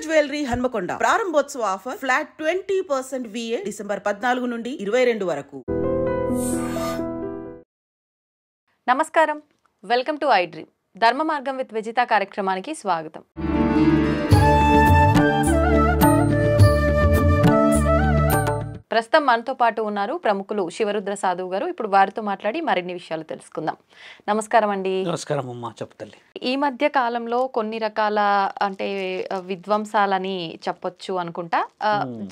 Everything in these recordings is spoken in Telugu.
జ్యువెలరీ హన్మకొండ ప్రారంభోత్సవ ఆఫర్ ఫ్లాట్ 20% VA డిసెంబర్ 14 నుండి 22 వరకు. నమస్కారం, వెల్కమ్ టు ఐ డ్రీమ్. ధర్మ మార్గం విత్ విజిత కార్యక్రమానికి స్వాగతం. ప్రస్తుతం మనతో పాటు ఉన్నారు ప్రముఖులు శివరుద్ర సాధువు గారు. ఇప్పుడు వారితో మాట్లాడి మరిన్ని విషయాలు తెలుసుకుందాం. నమస్కారం అండి. నమస్కారం అమ్మా, చెప్తల్లి. ఈ మధ్య కాలంలో కొన్ని రకాల విధ్వంసాలని చెప్పొచ్చు అనుకుంటా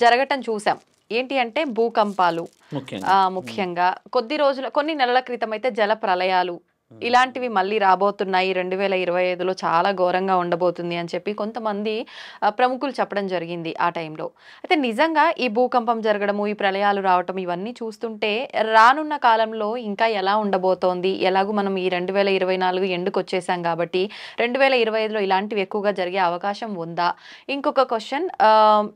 జరగటం చూసాం. ఏంటి అంటే భూకంపాలు, ముఖ్యంగా కొన్ని నెలల క్రితం అయితే జల ప్రళయాలు, ఇలాంటివి మళ్ళీ రాబోతున్నాయి. 2025లో చాలా ఘోరంగా ఉండబోతుంది అని చెప్పి కొంతమంది ప్రముఖులు చెప్పడం జరిగింది ఆ టైంలో. అయితే నిజంగా ఈ భూకంపం జరగడము, ఈ ప్రళయాలు రావటం, ఇవన్నీ చూస్తుంటే రానున్న కాలంలో ఇంకా ఎలా ఉండబోతోంది? ఎలాగూ మనం ఈ 2024 ఎండుకు వచ్చేసాం కాబట్టి 2025లో ఇలాంటివి ఎక్కువగా జరిగే అవకాశం ఉందా? ఇంకొక క్వశ్చన్,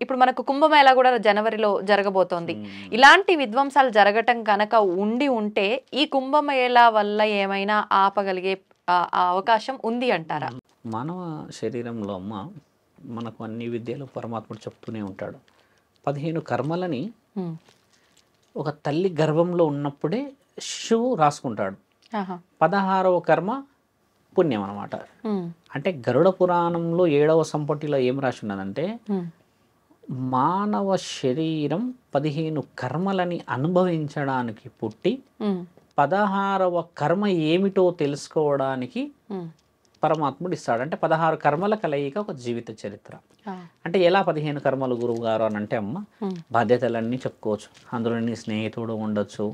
ఇప్పుడు మనకు కుంభమేళా కూడా జనవరిలో జరగబోతోంది. ఇలాంటి విధ్వంసాలు జరగటం కనుక ఉంటే ఈ కుంభమేళా వల్ల ఏమైనా ఆపగలిగే అవకాశం ఉంది అంటారా? మానవ శరీరంలో అమ్మ మనకు అన్ని విద్యలు పరమాత్ముడు చెప్తూనే ఉంటాడు. 15 కర్మలని ఒక తల్లి గర్భంలో ఉన్నప్పుడే శిశువు రాసుకుంటాడు. 16వ కర్మ పుణ్యం అనమాట. అంటే గరుడ పురాణంలో 7వ సంపుటిలో ఏం రాసి ఉన్నదంటే మానవ శరీరం 15 కర్మలని అనుభవించడానికి పుట్టి 16వ కర్మ ఏమిటో తెలుసుకోవడానికి పరమాత్ముడు ఇస్తాడు. అంటే 16 కర్మల కలయిక ఒక జీవిత చరిత్ర. అంటే ఎలా 15 కర్మలు గురువు గారు అని అంటే అమ్మ, బాధ్యతలన్నీ చెప్పుకోవచ్చు. అందులో నీ స్నేహితుడు ఉండొచ్చు,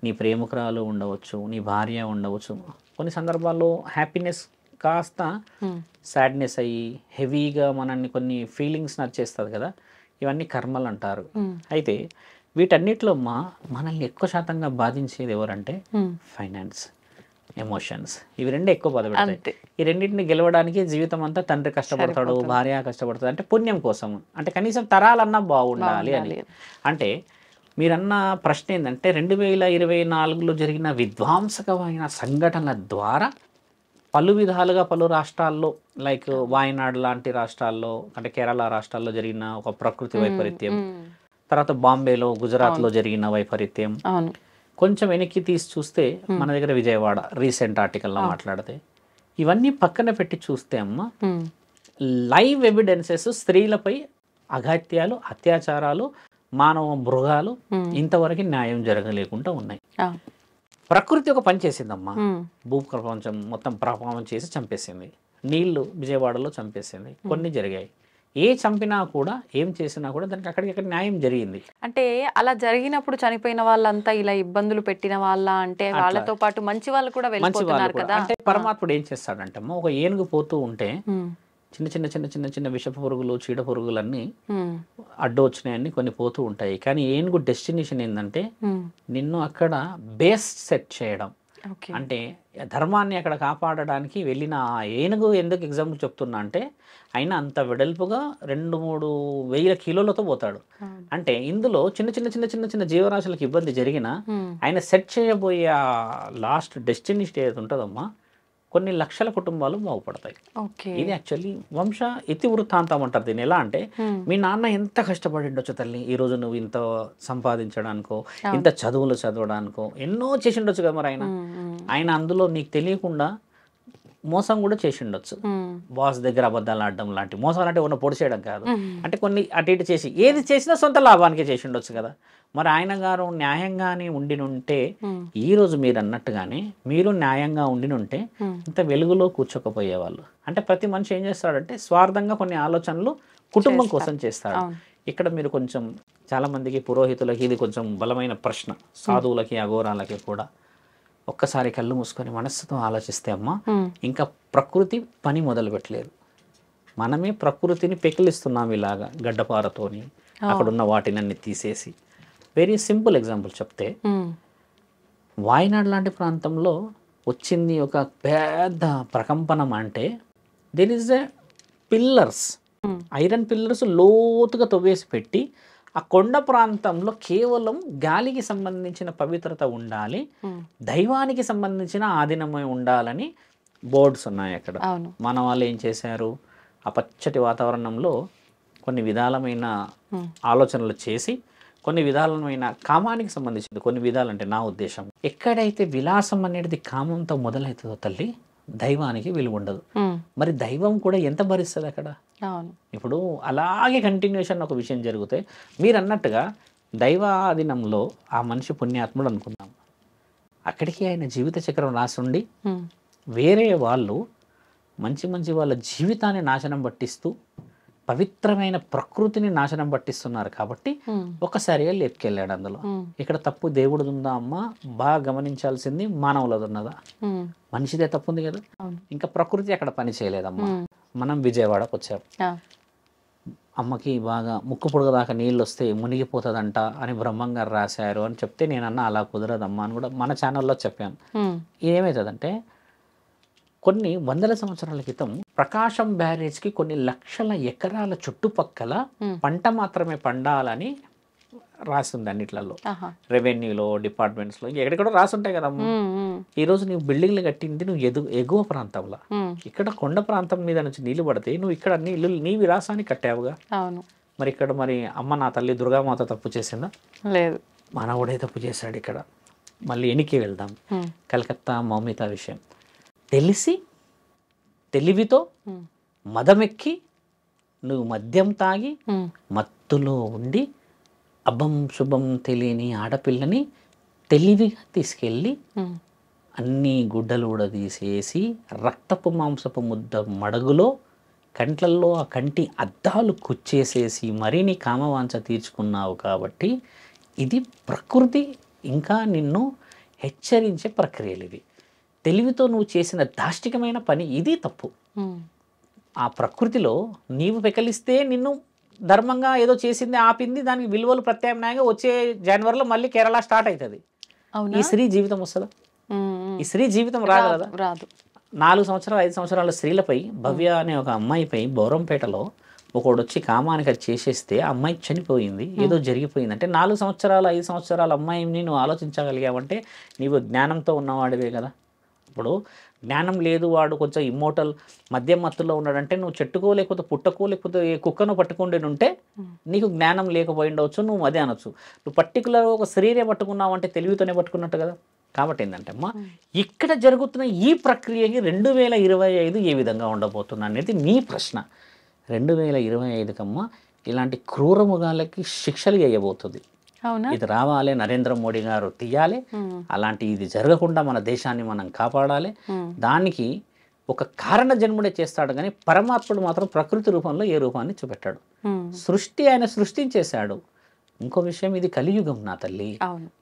నీ ప్రేమికురాలు ఉండవచ్చు, నీ భార్య ఉండవచ్చు. కొన్ని సందర్భాల్లో హ్యాపీనెస్ కాస్త సాడ్నెస్ అయ్యి హెవీగా మనల్ని కొన్ని ఫీలింగ్స్ నచ్చేస్తుంది కదా, ఇవన్నీ కర్మలు అంటారు. అయితే వీటన్నిటిలో మనల్ని ఎక్కువ శాతంగా బాధించేది ఎవరంటే ఫైనాన్స్, ఎమోషన్స్. ఇవి రెండే ఎక్కువ బాధపడతాయి. ఈ రెండింటిని గెలవడానికి జీవితం అంతా తండ్రి కష్టపడతాడు, భార్య కష్టపడతాడు. అంటే పుణ్యం కోసం, అంటే కనీసం తరాలన్నా బాగుండాలి అని. అంటే మీరన్న ప్రశ్న ఏంటంటే 2024లో జరిగిన విధ్వంసకమైన సంఘటనల ద్వారా పలు విధాలుగా పలు రాష్ట్రాల్లో, లైక్ వాయనాడ్ లాంటి రాష్ట్రాల్లో, అంటే కేరళ రాష్ట్రాల్లో జరిగిన ఒక ప్రకృతి వైపరీత్యం, తర్వాత బాంబేలో, గుజరాత్లో జరిగిన వైపరీత్యం, కొంచెం వెనక్కి తీసి చూస్తే మన దగ్గర విజయవాడ రీసెంట్ ఆర్టికల్లో మాట్లాడితే, ఇవన్నీ పక్కన పెట్టి చూస్తే అమ్మ లైవ్ ఎవిడెన్సెస్ స్త్రీలపై అఘాత్యాలు, అత్యాచారాలు, మానవ మృగాలు ఇంతవరకు న్యాయం జరగలేకుండా ఉన్నాయి. ప్రకృతి ఒక పని చేసిందమ్మా, భూప్రపంచం మొత్తం ప్రభావం చేసి చంపేసింది. నీళ్లు విజయవాడలో చంపేసింది. కొన్ని జరిగాయి. ఏ చంపినా కూడా, ఏం చేసినా కూడా దానికి అక్కడికక్కడ న్యాయం జరిగింది. అంటే అలా జరిగినప్పుడు చనిపోయిన వాళ్ళంతా ఇలా ఇబ్బందులు పెట్టిన వాళ్ళ, అంటే వాళ్ళతో పాటు మంచి వాళ్ళు కూడా వెళ్ళిపోతున్నారు కదా. అంటే పరమాత్ముడు ఏం చేస్తాడంటే ఒక ఏనుగు పోతూ ఉంటే చిన్న చిన్న చిన్న చిన్న చిన్న విష పురుగులు, చీడ పురుగులన్నీ అడ్డు వచ్చినాయన్ని కొన్ని పోతూ ఉంటాయి. కానీ ఏనుగు డెస్టినేషన్ ఏంటంటే నిన్ను అక్కడ బేస్ సెట్ చేయడం. అంటే ధర్మాన్ని అక్కడ కాపాడడానికి వెళ్ళిన ఆ ఏనుగు ఎందుకు ఎగ్జాంపుల్ చెప్తున్నా అంటే, ఆయన అంత వెడల్పుగా 2-3 వేల కిలోలతో పోతాడు. అంటే ఇందులో చిన్న చిన్న చిన్న చిన్న చిన్న జీవరాశులకు ఇబ్బంది జరిగినా ఆయన సెట్ చేయబోయే ఆ లాస్ట్ డెస్టినేషన్ ఏది ఉంటుందమ్మా, కొన్ని లక్షల కుటుంబాలు బాగుపడతాయి. ఇది యాక్చువల్లీ వంశ ఇతివృత్తాంతం అంటారు దీన్ని. ఎలా అంటే, మీ నాన్న ఎంత కష్టపడి ఉండొచ్చు తల్లి, ఈ రోజు నువ్వు ఇంత సంపాదించడానికో, ఇంత చదువులు చదవడానికో ఎన్నో చేసి ఉండొచ్చు కదా. మరి ఆయన అందులో నీకు తెలియకుండా మోసం కూడా చేసి ఉండొచ్చు. బాస్ దగ్గర అబద్ధాలు ఆడడం లాంటి మోసాలు, అంటే ఉన్న పొడి చేయడం కాదు, అంటే కొన్ని అటు ఇటు చేసి ఏది చేసినా సొంత లాభానికే చేసి ఉండొచ్చు కదా. మరి ఆయన గారు న్యాయంగానే ఉండినుంటే, ఈరోజు మీరు అన్నట్టుగానే మీరు న్యాయంగా ఉండినుంటే ఇంత వెలుగులో కూర్చోకపోయేవాళ్ళు. అంటే ప్రతి మనిషి ఏం చేస్తాడంటే స్వార్థంగా కొన్ని ఆలోచనలు కుటుంబం కోసం చేస్తాడు. ఇక్కడ మీరు కొంచెం చాలా మందికి, పురోహితులకి ఇది కొంచెం బలమైన ప్రశ్న, సాధువులకి, అఘోరాలకి కూడా. ఒక్కసారి కళ్ళు మూసుకొని మనస్సుతో ఆలోచిస్తే అమ్మా, ఇంకా ప్రకృతి పని మొదలు పెట్టలేదు. మనమే ప్రకృతిని పెకిలిస్తున్నాం ఇలాగా గడ్డపారతోని, అక్కడున్న వాటినన్నీ తీసేసి. వెరీ సింపుల్ ఎగ్జాంపుల్ చెప్తే, వాయనాడ్ లాంటి ప్రాంతంలో వచ్చింది ఒక పెద్ద ప్రకంపనం. అంటే there is a pillars, iron pillars లోతుగా తవ్వేసి పెట్టి, ఆ కొండ ప్రాంతంలో కేవలం గాలికి సంబంధించిన పవిత్రత ఉండాలి, దైవానికి సంబంధించిన ఆధీనమై ఉండాలని బోర్డ్స్ ఉన్నాయి అక్కడ. మన వాళ్ళు ఏం చేశారు, ఆ పచ్చటి వాతావరణంలో కొన్ని విధాలమైన ఆలోచనలు చేసి కొన్ని విధాలమైన కామానికి సంబంధించింది, కొన్ని విధాలంటే నా ఉద్దేశం ఎక్కడైతే విలాసం అనేది కామంతో మొదలవుతుందో తల్లి దైవానికి విలువ ఉండదు. మరి దైవం కూడా ఎంత భరిస్తుంది అక్కడ? ఇప్పుడు అలాగే కంటిన్యూషన్ ఒక విషయం జరిగితే మీరు అన్నట్టుగా దైవాధీనంలో ఆ మనిషి పుణ్యాత్ముడు అనుకున్నాం, అక్కడికి ఆయన జీవిత చక్రం రాసుండి వేరే వాళ్ళు మంచి మంచి వాళ్ళ జీవితాన్ని నాశనం పట్టిస్తూ పవిత్రమైన ప్రకృతిని నాశనం పట్టిస్తున్నారు కాబట్టి ఒకసారిగా లేపుకెళ్ళాడు అందులో. ఇక్కడ తప్పు దేవుడిది ఉందా అమ్మ? బాగా గమనించాల్సింది మానవులది ఉన్నదా? మనిషిదే తప్పు ఉంది కదా. ఇంకా ప్రకృతి అక్కడ పని చేయలేదమ్మా. మనం విజయవాడకు వచ్చాం, అమ్మకి బాగా ముక్కు పొడుగు దాకా నీళ్ళు వస్తే మునిగిపోతుందంట అని బ్రహ్మంగారు రాశారు అని చెప్తే నేనన్నా అలా కుదరదమ్మా అని కూడా మన ఛానల్లో చెప్పాను. ఏమవుతుందంటే కొన్ని వందల సంవత్సరాల క్రితం ప్రకాశం బ్యారేజ్కి కొన్ని లక్షల ఎకరాల చుట్టుపక్కల పంట మాత్రమే పండాలని రాసింది అన్నిట్లలో, రెవెన్యూలో, డిపార్ట్మెంట్స్లో, ఎక్కడెక్కడో రాసుంటాయి కదమ్మా. ఈరోజు నువ్వు బిల్డింగ్లు కట్టింది నువ్వు ఎగువ ప్రాంతంలో, ఇక్కడ కొండ ప్రాంతం మీద నుంచి నీళ్లు పడితే నువ్వు ఇక్కడ నీళ్ళు నీ విలాసాన్ని కట్టావుగా. మరి ఇక్కడ మరి అమ్మ నా తల్లి దుర్గామాత తప్పు చేసిందా? లేదు, మానవుడే తప్పు చేశాడు. ఇక్కడ మళ్ళీ ఎనికి వెళ్దాం, కలకత్తా మౌమిత విషయం తెలిసి తెలివితో మదమెక్కి నువ్వు మద్యం తాగి మత్తులో ఉండి అభం శుభం తెలియని ఆడపిల్లని తెలివిగా తీసుకెళ్ళి అన్ని గుడ్డలు కూడా తీసేసి రక్తపు మాంసపు ముద్ద మడుగులో కంట్లల్లో ఆ కంటి అద్దాలు కుచ్చేసేసి మరీ నీ కామవాంఛ తీర్చుకున్నావు. కాబట్టి ఇది ప్రకృతి ఇంకా నిన్ను హెచ్చరించే ప్రక్రియలు. ఇవి తెలివితో నువ్వు చేసిన దాష్టికమైన పని, ఇది తప్పు. ఆ ప్రకృతిలో నీవు పెకలిస్తే నిన్ను ధర్మంగా ఏదో చేసింది ఆపింది, దానికి విలువలు ప్రత్యామ్నాయంగా వచ్చే జనవరిలో మళ్ళీ కేరళ స్టార్ట్ అవుతుంది. ఈ స్త్రీ జీవితం వస్తుందా? ఈ స్త్రీ జీవితం రాగలదా? రాదు. 4 సంవత్సరాలు 5 సంవత్సరాల స్త్రీలపై భవ్య అనే ఒక అమ్మాయిపై బౌరంపేటలో ఒకడు వచ్చి కామానికి అది చేసేస్తే ఆ అమ్మాయి చనిపోయింది, ఏదో జరిగిపోయింది. అంటే 4 సంవత్సరాలు 5 సంవత్సరాల అమ్మాయిని నువ్వు ఆలోచించగలిగావంటే నీవు జ్ఞానంతో ఉన్నవాడివే కదా. ఇప్పుడు జ్ఞానం లేదు, వాడు కొంచెం ఇమ్మోటల్ మద్యం మత్తులో ఉన్నాడంటే నువ్వు చెట్టుకో లేకపోతే పుట్టకో లేకపోతే కుక్కను పట్టుకుంటే ఉంటే నీకు జ్ఞానం లేకపోయి ఉండవచ్చు, నువ్వు అదే అనొచ్చు. నువ్వు పర్టికులర్ ఒక శరీరే పట్టుకున్నావు అంటే తెలివితోనే పట్టుకున్నట్టు కదా. కాబట్టి ఏంటంటే అమ్మా ఇక్కడ జరుగుతున్న ఈ ప్రక్రియకి 2025 ఏ విధంగా ఉండబోతుంది అనేది నీ ప్రశ్న. 2025కమ్మా ఇలాంటి క్రూరముగాలకి శిక్షలు వేయబోతుంది. ఇది రావాలి, నరేంద్ర మోడీ గారు తీయాలి. అలాంటి ఇది జరగకుండా మన దేశాన్ని మనం కాపాడాలి. దానికి ఒక కారణ జన్ముడే చేస్తాడు కానీ పరమాత్ముడు మాత్రం ప్రకృతి రూపంలో ఏ రూపాన్ని చూపెట్టాడు. సృష్టి ఆయన సృష్టించేశాడు. ఇంకో విషయం, ఇది కలియుగం నా తల్లి.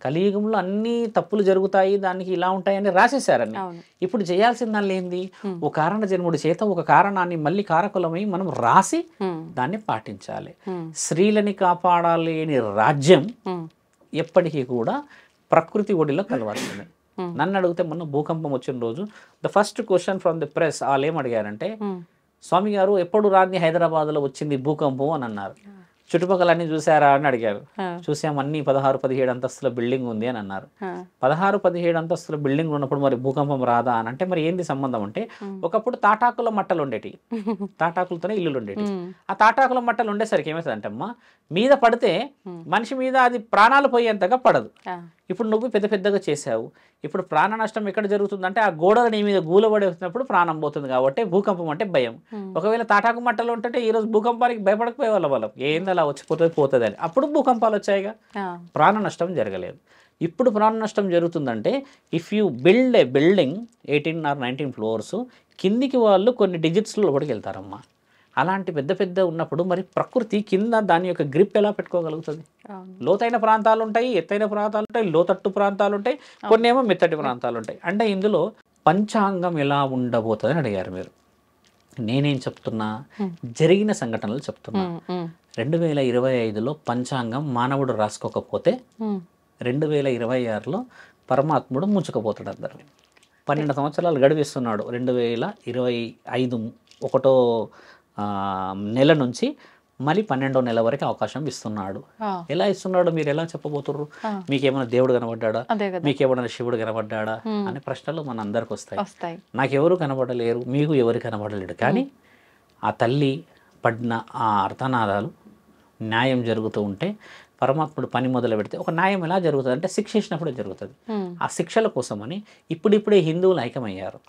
కలియుగంలో అన్ని తప్పులు జరుగుతాయి, దానికి ఇలా ఉంటాయని రాసేశారని. ఇప్పుడు చేయాల్సిన దానిలో ఏంది? ఒక కారణ జన్ముడి చేత ఒక కారణాన్ని మళ్ళీ కారకులమై మనం రాసి దాన్ని పాటించాలి. స్త్రీలని కాపాడాలి అని రాజ్యం ఎప్పటికీ కూడా ప్రకృతి ఒడిలో కలవాల్సిందే. నన్ను అడిగితే మొన్న భూకంపం వచ్చిన రోజు the first question from the press వాళ్ళు ఏమడిగారంటే, స్వామి గారు ఎప్పుడు రాని హైదరాబాద్లో వచ్చింది భూకంపం అని అన్నారు. చుట్టుపక్కల అన్ని చూసారా అని అడిగారు. చూసాం, అన్ని 16-17 అంతస్తుల బిల్డింగ్ ఉంది అని అన్నారు. 16-17 అంతస్తుల బిల్డింగ్ ఉన్నప్పుడు మరి భూకంపం రాదా అని అంటే మరి ఏంది సంబంధం అంటే, ఒకప్పుడు తాటాకుల మట్టలు ఉండేటి, తాటాకులతోనే ఇల్లులు ఉండేటి. ఆ తాటాకుల మట్టలు ఉండేసరికి ఏమవుతుందంటే అమ్మా మీద పడితే మనిషి మీద అది ప్రాణాలు పోయేంతగా పడదు. ఇప్పుడు నువ్వు పెద్ద పెద్దగా చేసావు, ఇప్పుడు ప్రాణ నష్టం ఎక్కడ జరుగుతుందంటే ఆ గోడలు నీ మీద గూలబడి వచ్చినప్పుడు ప్రాణం పోతుంది. కాబట్టి భూకంపం అంటే భయం. ఒకవేళ తాటాకు మట్టలు ఉంటే ఈరోజు భూకంపానికి భయపడకపోయే వాళ్ళం ఏంది అలా వచ్చిపోతుంది పోతుంది అని. అప్పుడు భూకంపాలు వచ్చాయిగా, ప్రాణ నష్టం జరగలేదు. ఇప్పుడు ప్రాణ నష్టం జరుగుతుందంటే if you build a building 18 or 19 floors కిందికి వాళ్ళు కొన్ని డిజిట్స్లో లోపలికి వెళ్తారమ్మా. అలాంటి పెద్ద పెద్ద ఉన్నప్పుడు మరి ప్రకృతి కింద దాని యొక్క గ్రిప్ ఎలా పెట్టుకోగలుగుతుంది? లోతైన ప్రాంతాలు ఉంటాయి, ఎత్తైన ప్రాంతాలు ఉంటాయి, లోతట్టు ప్రాంతాలు ఉంటాయి, కొన్ని ఏమో మెత్తటి ప్రాంతాలు ఉంటాయి. అంటే ఇందులో పంచాంగం ఎలా ఉండబోతుంది అని అడిగారు మీరు. నేనేం చెప్తున్నా, జరిగిన సంఘటనలు చెప్తున్నా. 2025లో పంచాంగం మానవుడు రాసుకోకపోతే 2026లో పరమాత్ముడు ముంచుకపోతాడు అందరిని. 12 సంవత్సరాలు గడిపిస్తున్నాడు. 2025 1వ నెల నుంచి మళ్ళీ 12వ నెల వరకు అవకాశం ఇస్తున్నాడు. ఎలా ఇస్తున్నాడు మీరు ఎలా చెప్పబోతుర్రు? మీకేమైనా దేవుడు కనబడ్డా, మీకేమైనా శివుడు కనబడ్డా అనే ప్రశ్నలు మన అందరికి వస్తాయి. నాకెవరు కనబడలేరు, మీకు ఎవరు కనబడలేడు. కానీ ఆ తల్లి పడిన ఆ అర్థనాదాలు న్యాయం జరుగుతూ ఉంటే పరమాత్ముడు పని మొదలు పెడితే ఒక న్యాయం ఎలా జరుగుతుంది అంటే శిక్ష ఇచ్చినప్పుడే జరుగుతుంది. ఆ శిక్షల కోసమని ఇప్పుడిప్పుడే హిందువులు ఐక్యమయ్యారు,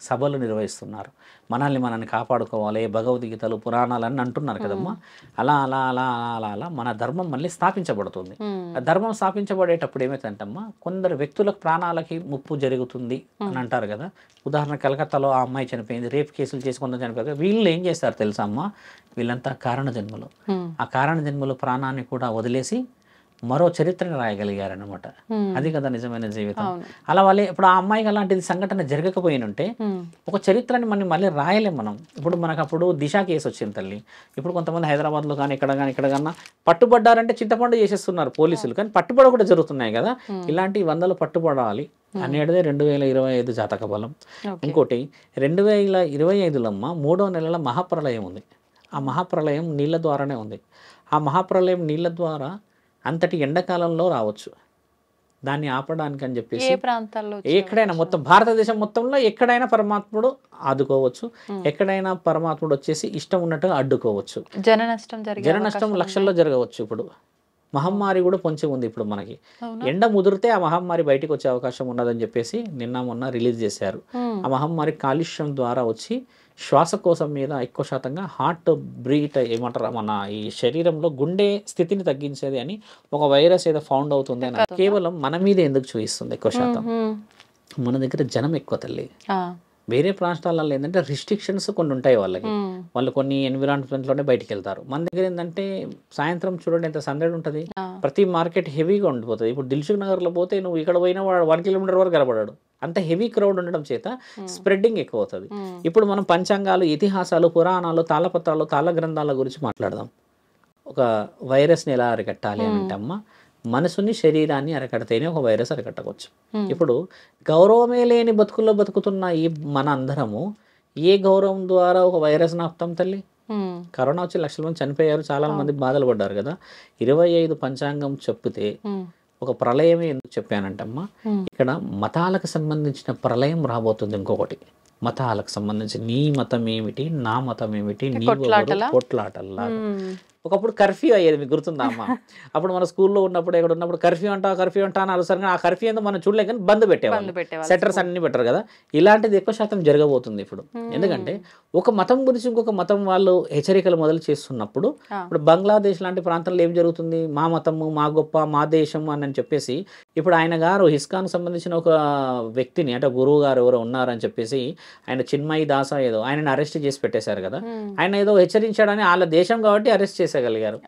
సభలు నిర్వహిస్తున్నారు, మనల్ని కాపాడుకోవాలి, భగవద్గీతలు పురాణాలు అని అంటున్నారు కదమ్మా. అలా అలా అలా అలా అలా మన ధర్మం మళ్ళీ స్థాపించబడుతుంది. ఆ ధర్మం స్థాపించబడేటప్పుడు ఏమైతుందంటమ్మా, కొందరు వ్యక్తులకు ప్రాణాలకి ముప్పు జరుగుతుంది అని అంటారు కదా. ఉదాహరణ కలకత్తాలో ఆ అమ్మాయి చనిపోయింది, రేప్ కేసులు చేసి కొందరు చనిపోయారు. వీళ్ళు ఏం చేస్తారు తెలుసా అమ్మా, వీళ్ళంతా కారణ జన్మలు. ఆ కారణ జన్మలు ప్రాణాన్ని కూడా వదిలేసి మరో చరిత్రను రాయగలిగారనమాట. అది కదా నిజమైన జీవితం. అలా వాళ్ళే ఇప్పుడు ఆ అమ్మాయికి అలాంటిది సంఘటన జరగకపోయినంటే ఒక చరిత్రని మళ్ళీ రాయలేం మనం. ఇప్పుడు మనకు అప్పుడు దిశ కేసు వచ్చింది తల్లి. ఇప్పుడు కొంతమంది హైదరాబాద్లో కానీ ఇక్కడ కన్నా పట్టుబడ్డారంటే చింతపండు చేసేస్తున్నారు పోలీసులు, కానీ పట్టుబడ కూడా జరుగుతున్నాయి కదా. ఇలాంటి 100 పట్టుబడాలి అనేటిదే 2025 జాతక బలం. ఇంకోటి 2025లో అమ్మ 3వ నెలల మహాప్రళయం ఉంది. ఆ మహాప్రళయం నీళ్ళ ద్వారానే ఉంది. ఆ మహాప్రళయం నీళ్ళ ద్వారా అంతటి ఎండాకాలంలో రావచ్చు. దాన్ని ఆపడానికి అని చెప్పేసి ఎక్కడైనా మొత్తం భారతదేశం మొత్తంలో ఎక్కడైనా పరమాత్ముడు ఆదుకోవచ్చు, ఎక్కడైనా పరమాత్ముడు వచ్చేసి ఇష్టం ఉన్నట్టుగా అడ్డుకోవచ్చు. జన నష్టం లక్షల్లో జరగవచ్చు. ఇప్పుడు మహమ్మారి కూడా పొంచి ఉంది. ఇప్పుడు మనకి ఎండ ముదిరితే ఆ మహమ్మారి బయటికి వచ్చే అవకాశం ఉన్నదని చెప్పేసి మొన్న రిలీజ్ చేశారు. ఆ మహమ్మారి కాలుష్యం ద్వారా వచ్చి శ్వాసకోశం మీద ఎక్కువ శాతంగా హార్ట్ బ్రీట్ ఏమంటారు మన ఈ శరీరంలో గుండె స్థితిని తగ్గించేది అని ఒక వైరస్ ఏదో ఫౌండ్ అవుతుంది అని కేవలం మన మీద ఎందుకు చూపిస్తుంది ఎక్కువ శాతం. మన దగ్గర జనం ఎక్కువ తల్లి. వేరే ప్రాంతాలలో ఏంటంటే రిస్ట్రిక్షన్స్ కొన్ని ఉంటాయి వాళ్ళకి, వాళ్ళు కొన్ని ఎన్విరాన్మెంట్లోనే బయటికి వెళ్తారు. మన దగ్గర ఏంటంటే సాయంత్రం చూడండి ఎంత సందడి ఉంటుంది, ప్రతి మార్కెట్ హెవీగా ఉండిపోతుంది. ఇప్పుడు దిల్సుఖ్ నగర్లో పోతే నువ్వు ఇక్కడ పోయినా 1 కిలోమీటర్ వరకు కనబడాడు, అంత హెవీ క్రౌడ్ ఉండడం చేత స్ప్రెడ్డింగ్ ఎక్కువ అవుతుంది. ఇప్పుడు మనం పంచాంగాలు, ఇతిహాసాలు, పురాణాలు, తాళపత్రాలు, తాళ గ్రంథాల గురించి మాట్లాడదాం. ఒక వైరస్ని ఎలా అరికట్టాలి అని అంటే అమ్మ, మనసుని శరీరాన్ని అరకడితేనే ఒక వైరస్ అరకట్టవచ్చు. ఇప్పుడు గౌరవమే లేని బతుకుల్లో బతుకుతున్న ఈ మన అందరము ఏ గౌరవం ద్వారా ఒక వైరస్ ఆపుతాం తల్లి? కరోనా వచ్చి లక్షల మంది చనిపోయారు, చాలా మంది బాధలు పడ్డారు కదా. 25 పంచాంగం చెప్పితే ఒక ప్రళయమే ఎందుకు చెప్పానంటమ్మా, ఇక్కడ మతాలకు సంబంధించిన ప్రళయం రాబోతుంది. ఇంకొకటి మతాలకు సంబంధించి నీ మతం ఏమిటి, నా మతం ఏమిటి, నీ కొట్లాటల్లా. ఒకప్పుడు కర్ఫ్యూ అయ్యేది, మీకు గుర్తుందా అమ్మ? అప్పుడు మన స్కూల్లో ఉన్నప్పుడు ఎక్కడ ఉన్నప్పుడు కర్ఫ్యూ అంటా అని అలసరిగా ఆ కర్ఫ్యూ ఏందో మనం చూడలేక కానీ బంద్ పెట్టేవాళ్ళు, సెటర్స్ అన్ని పెట్టరు కదా. ఇలాంటిది ఎక్కువ శాతం జరగబోతుంది ఇప్పుడు. ఎందుకంటే ఒక మతం గురించి ఇంకొక మతం వాళ్ళు హెచ్చరికలు మొదలు చేస్తున్నప్పుడు, ఇప్పుడు బంగ్లాదేశ్ లాంటి ప్రాంతాల్లో ఏం జరుగుతుంది, మా మతము మా గొప్ప మా దేశం అని చెప్పేసి ఇప్పుడు ఆయన గారు ఇస్కాన్ సంబంధించిన ఒక వ్యక్తిని అంటే గురువు గారు ఎవరో ఉన్నారని చెప్పేసి ఆయన చిన్మయి దాస ఏదో ఆయనని అరెస్ట్ చేసి పెట్టేశారు కదా. ఆయన ఏదో హెచ్చరించాడని వాళ్ళ దేశం కాబట్టి అరెస్ట్ చేసేయగలిగారు.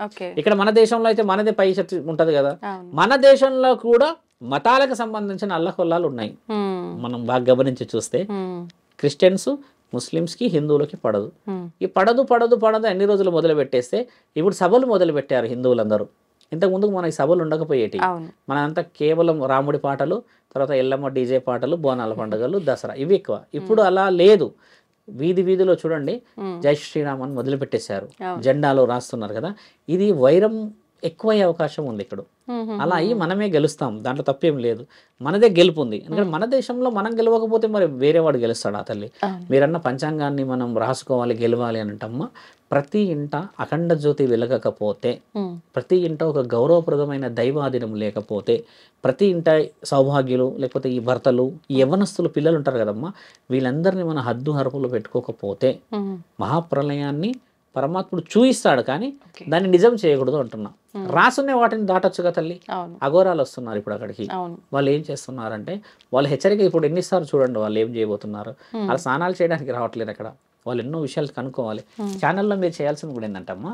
ఇక్కడ మన దేశంలో అయితే మనదే పై ఉంటది కదా. మన దేశంలో కూడా మతాలకు సంబంధించిన అల్లకొల్లాలు ఉన్నాయి. మనం బాగా గమనించి చూస్తే క్రిస్టియన్స్ ముస్లిమ్స్ కి హిందువులకి పడదు. ఈ పడదు అన్ని రోజులు మొదలు పెట్టేస్తే ఇప్పుడు సభలు మొదలు పెట్టారు హిందువులందరూ. ఇంతకు ముందుకు మన ఈ సభలు ఉండకపోయేటి, మనంతా కేవలం రాముడి పాటలు, తర్వాత ఎల్లమ్మ డీజే పాటలు, బోనాల పండుగలు, దసరా ఇవి ఎక్కువ. ఇప్పుడు అలా లేదు. వీధిలో చూడండి జై శ్రీరామ్ అని మొదలు పెట్టేశారు, జెండాలో రాస్తున్నారు కదా. ఇది వైరం ఎక్కువయ్యే అవకాశం ఉంది ఇక్కడ. అలా అయ్యి మనమే గెలుస్తాం, దాంట్లో తప్పేం లేదు. మనదే గెలుపు ఉంది. ఎందుకంటే మన దేశంలో మనం గెలవకపోతే మరి వేరే వాడు గెలుస్తాడు. ఆ తల్లి మీరన్న పంచాంగాన్ని మనం రాసుకోవాలి, గెలవాలి అని అంటమ్మా. ప్రతి ఇంట అఖండ జ్యోతి వెలగకపోతే, ప్రతి ఇంట ఒక గౌరవప్రదమైన దైవాధీనం లేకపోతే, ప్రతి ఇంట సౌభాగ్యులు లేకపోతే ఈ భర్తలు ఈ యవ్వనస్తులు పిల్లలు ఉంటారు కదమ్మా, వీళ్ళందరినీ మన హద్దు హరుపులు పెట్టుకోకపోతే మహాప్రళయాన్ని పరమాత్ముడు చూయిస్తాడు, కానీ దాన్ని నిజం చేయకూడదు అంటున్నా. రాసునే వాటిని దాటొచ్చుగా తల్లి. అఘోరాలు వస్తున్నారు ఇప్పుడు అక్కడికి. వాళ్ళు ఏం చేస్తున్నారంటే వాళ్ళు హెచ్చరిక ఇప్పుడు ఎన్నిసార్లు చూడండి వాళ్ళు ఏం చేయబోతున్నారు. వాళ్ళు స్నానాలు చేయడానికి రావట్లేదు అక్కడ. వాళ్ళు ఎన్నో విషయాలు కనుక్కోవాలి. ఛానల్లో మీరు చేయాల్సింది కూడా ఏంటంటమ్మా,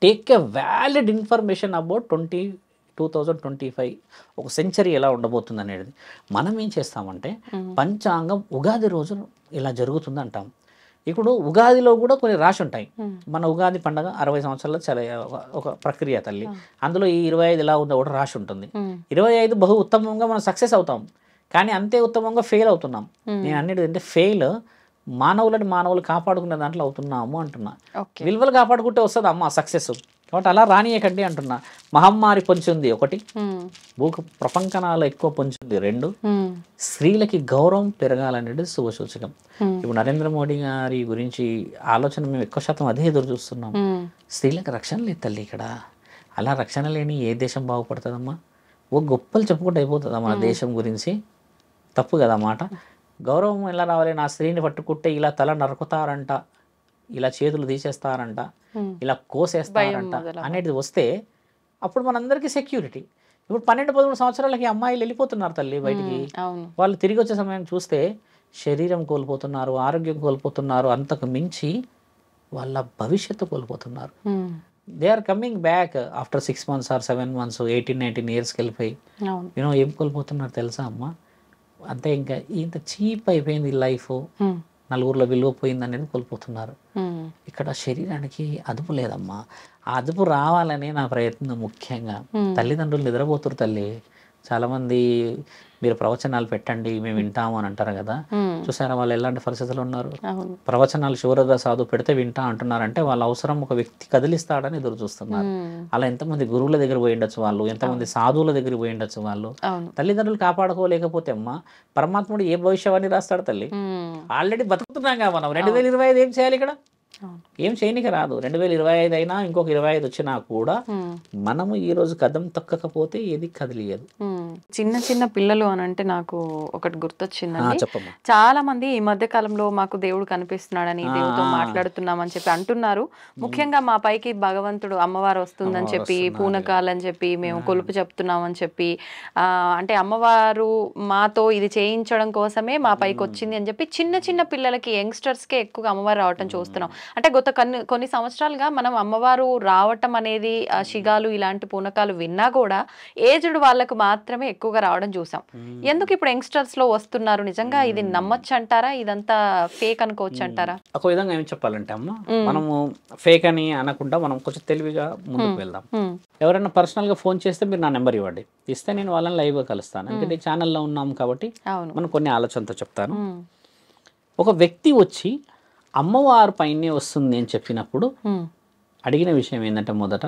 take a valid information about 2025 ఒక సెంచరీ ఎలా ఉండబోతుంది అనేది. మనం ఏం చేస్తామంటే పంచాంగం ఉగాది రోజు ఇలా జరుగుతుంది అంటాం. ఇప్పుడు ఉగాదిలో కూడా కొన్ని రాశి ఉంటాయి. మన ఉగాది పండుగ 60 సంవత్సరాల్లో చాలా ఒక ప్రక్రియ తల్లి. అందులో ఈ 25 ఎలా ఉందో కూడా రాశి ఉంటుంది. 25 బహు ఉత్తమంగా మనం సక్సెస్ అవుతాం, కానీ అంతే ఉత్తమంగా ఫెయిల్ అవుతున్నాం. నేను అన్నిటి అంటే ఫెయిల్ మానవులు కాపాడుకునే దాంట్లో అవుతున్నాము అంటున్నా. విలువలు కాపాడుకుంటే వస్తుంది అమ్మ సక్సెస్. కాబట్టి అలా రానియకండి అంటున్నా. మహమ్మారి పొంచి ఉంది ఒకటి, ప్రపంచనాలు ఎక్కువ పొంచి ఉంది రెండు, స్త్రీలకి గౌరవం పెరగాలనేది శుభసూచకం. ఇప్పుడు నరేంద్ర మోడీ గారి గురించి ఆలోచన మేము ఎక్కువ శాతం అదే ఎదురు చూస్తున్నాం. స్త్రీలకు రక్షణ లేదు తల్లి ఇక్కడ. అలా రక్షణ లేని ఏ దేశం బాగుపడుతుందమ్మా? ఓ గొప్పలు చెప్పుకుంటూ అయిపోతుందా మన దేశం గురించి? తప్పు కదా మాట. గౌరవం ఎలా రావాలి? నా స్త్రీని పట్టుకుంటే ఇలా తల నరుకుతారంట, ఇలా చేతులు తీసేస్తారంట, ఇలా కోసేస్తారంట అనేది వస్తే అప్పుడు మనందరికీ సెక్యూరిటీ. ఇప్పుడు 12-13 సంవత్సరాలకి అమ్మాయిలు వెళ్ళిపోతున్నారు తల్లి బయటికి. వాళ్ళు తిరిగి వచ్చే సమయం చూస్తే శరీరం కోల్పోతున్నారు, ఆరోగ్యం కోల్పోతున్నారు, అంతకు మించి వాళ్ళ భవిష్యత్తు కోల్పోతున్నారు. They are coming back after 6 months or 7 months, 18-19 yearsకి వెళ్ళిపోయి ఏం కోల్పోతున్నారు తెలుసా అమ్మ? అంతే, ఇంకా ఇంత చీప్ అయిపోయింది లైఫ్, నలుగురిలో విలువ పోయింది అనేది కోల్పోతున్నారు. ఇక్కడ శరీరానికి అదుపు లేదమ్మా. ఆ అదుపు రావాలనే నా ప్రయత్నం. ముఖ్యంగా తల్లిదండ్రులు నిద్రపోతున్నారు తల్లి. చాలామంది మీరు ప్రవచనాలు పెట్టండి మేము వింటాము అని అంటారు కదా, చూసారా వాళ్ళు ఎలాంటి పరిస్థితులు ఉన్నారు? ప్రవచనాలు శివరద సాధు పెడితే వింటా అంటున్నారంటే వాళ్ళ అవసరం ఒక వ్యక్తి కదిలిస్తాడని ఎదురు చూస్తున్నారు. అలా ఎంతమంది గురువుల దగ్గర పోయి ఉండొచ్చు వాళ్ళు, ఎంతమంది సాధువుల దగ్గర పోయి ఉండొచ్చు వాళ్ళు. తల్లిదండ్రులు కాపాడుకోలేకపోతే అమ్మా పరమాత్ముడు ఏ భవిష్యవాణి రాస్తాడు తల్లి? ఆల్రెడీ బతుకుతున్నాం కదా మనం. 2025 ఏం చేయాలి ఇక్కడ? ఏం చేయనికి రాదు. 2025 అయినా ఇంకొక 25 వచ్చినా కూడా మనము ఈ రోజు కదం తొక్కకపోతే ఏది కదిలియదు. చిన్న చిన్న పిల్లలు అని అంటే నాకు ఒకటి గుర్తొచ్చిందండి. చాలా మంది ఈ మధ్య కాలంలో మాకు దేవుడు కనిపిస్తున్నాడని, దేవుడితో మాట్లాడుతున్నామని చెప్పి అంటున్నారు. ముఖ్యంగా మా పైకి భగవంతుడు అమ్మవారు వస్తుందని చెప్పి, పూనకాలని చెప్పి, మేము కొలుపు చెప్తున్నామని చెప్పి, అంటే అమ్మవారు మాతో ఇది చేయించడం కోసమే మా పైకి వచ్చింది అని చెప్పి చిన్న చిన్న పిల్లలకి, యంగ్స్టర్స్కే ఎక్కువగా అమ్మవారు రావటం చూస్తున్నాం. అంటే గత కొన్ని సంవత్సరాలుగా మనం అమ్మవారు రావటం అనేది, శిగాలు ఇలాంటి పూనకాలు విన్నా కూడా ఏజ్డ్ వాళ్ళకు మాత్రమే ఎక్కువగా రావడం చూసాం. ఎందుకు ఇప్పుడు యంగ్స్టర్స్ లో వస్తున్నారు? నిజంగా ఇది నమ్మొచ్చు అంటారా? ఇదంతా ఫేక్ అనుకోవచ్చు అంటారా? ఒక విధంగా ఏం చెప్పాలంటే అమ్మ, మనము ఫేక్ అని అనకుండా మనం కొంచెం తెలివిగా ముందుకు వెళ్దాం. ఎవరైనా పర్సనల్ గా ఫోన్ చేస్తే మీరు నా నెంబర్ ఇవ్వండి, ఇస్తే నేను వాళ్ళని లైవ్ గా కలుస్తాను. ఎందుకంటే ఛానల్లో ఉన్నాం కాబట్టి మనం కొన్ని ఆలోచనతో చెప్తాను. ఒక వ్యక్తి వచ్చి అమ్మవారు పైనే వస్తుంది అని చెప్పినప్పుడు అడిగిన విషయం ఏంటంటే, మొదట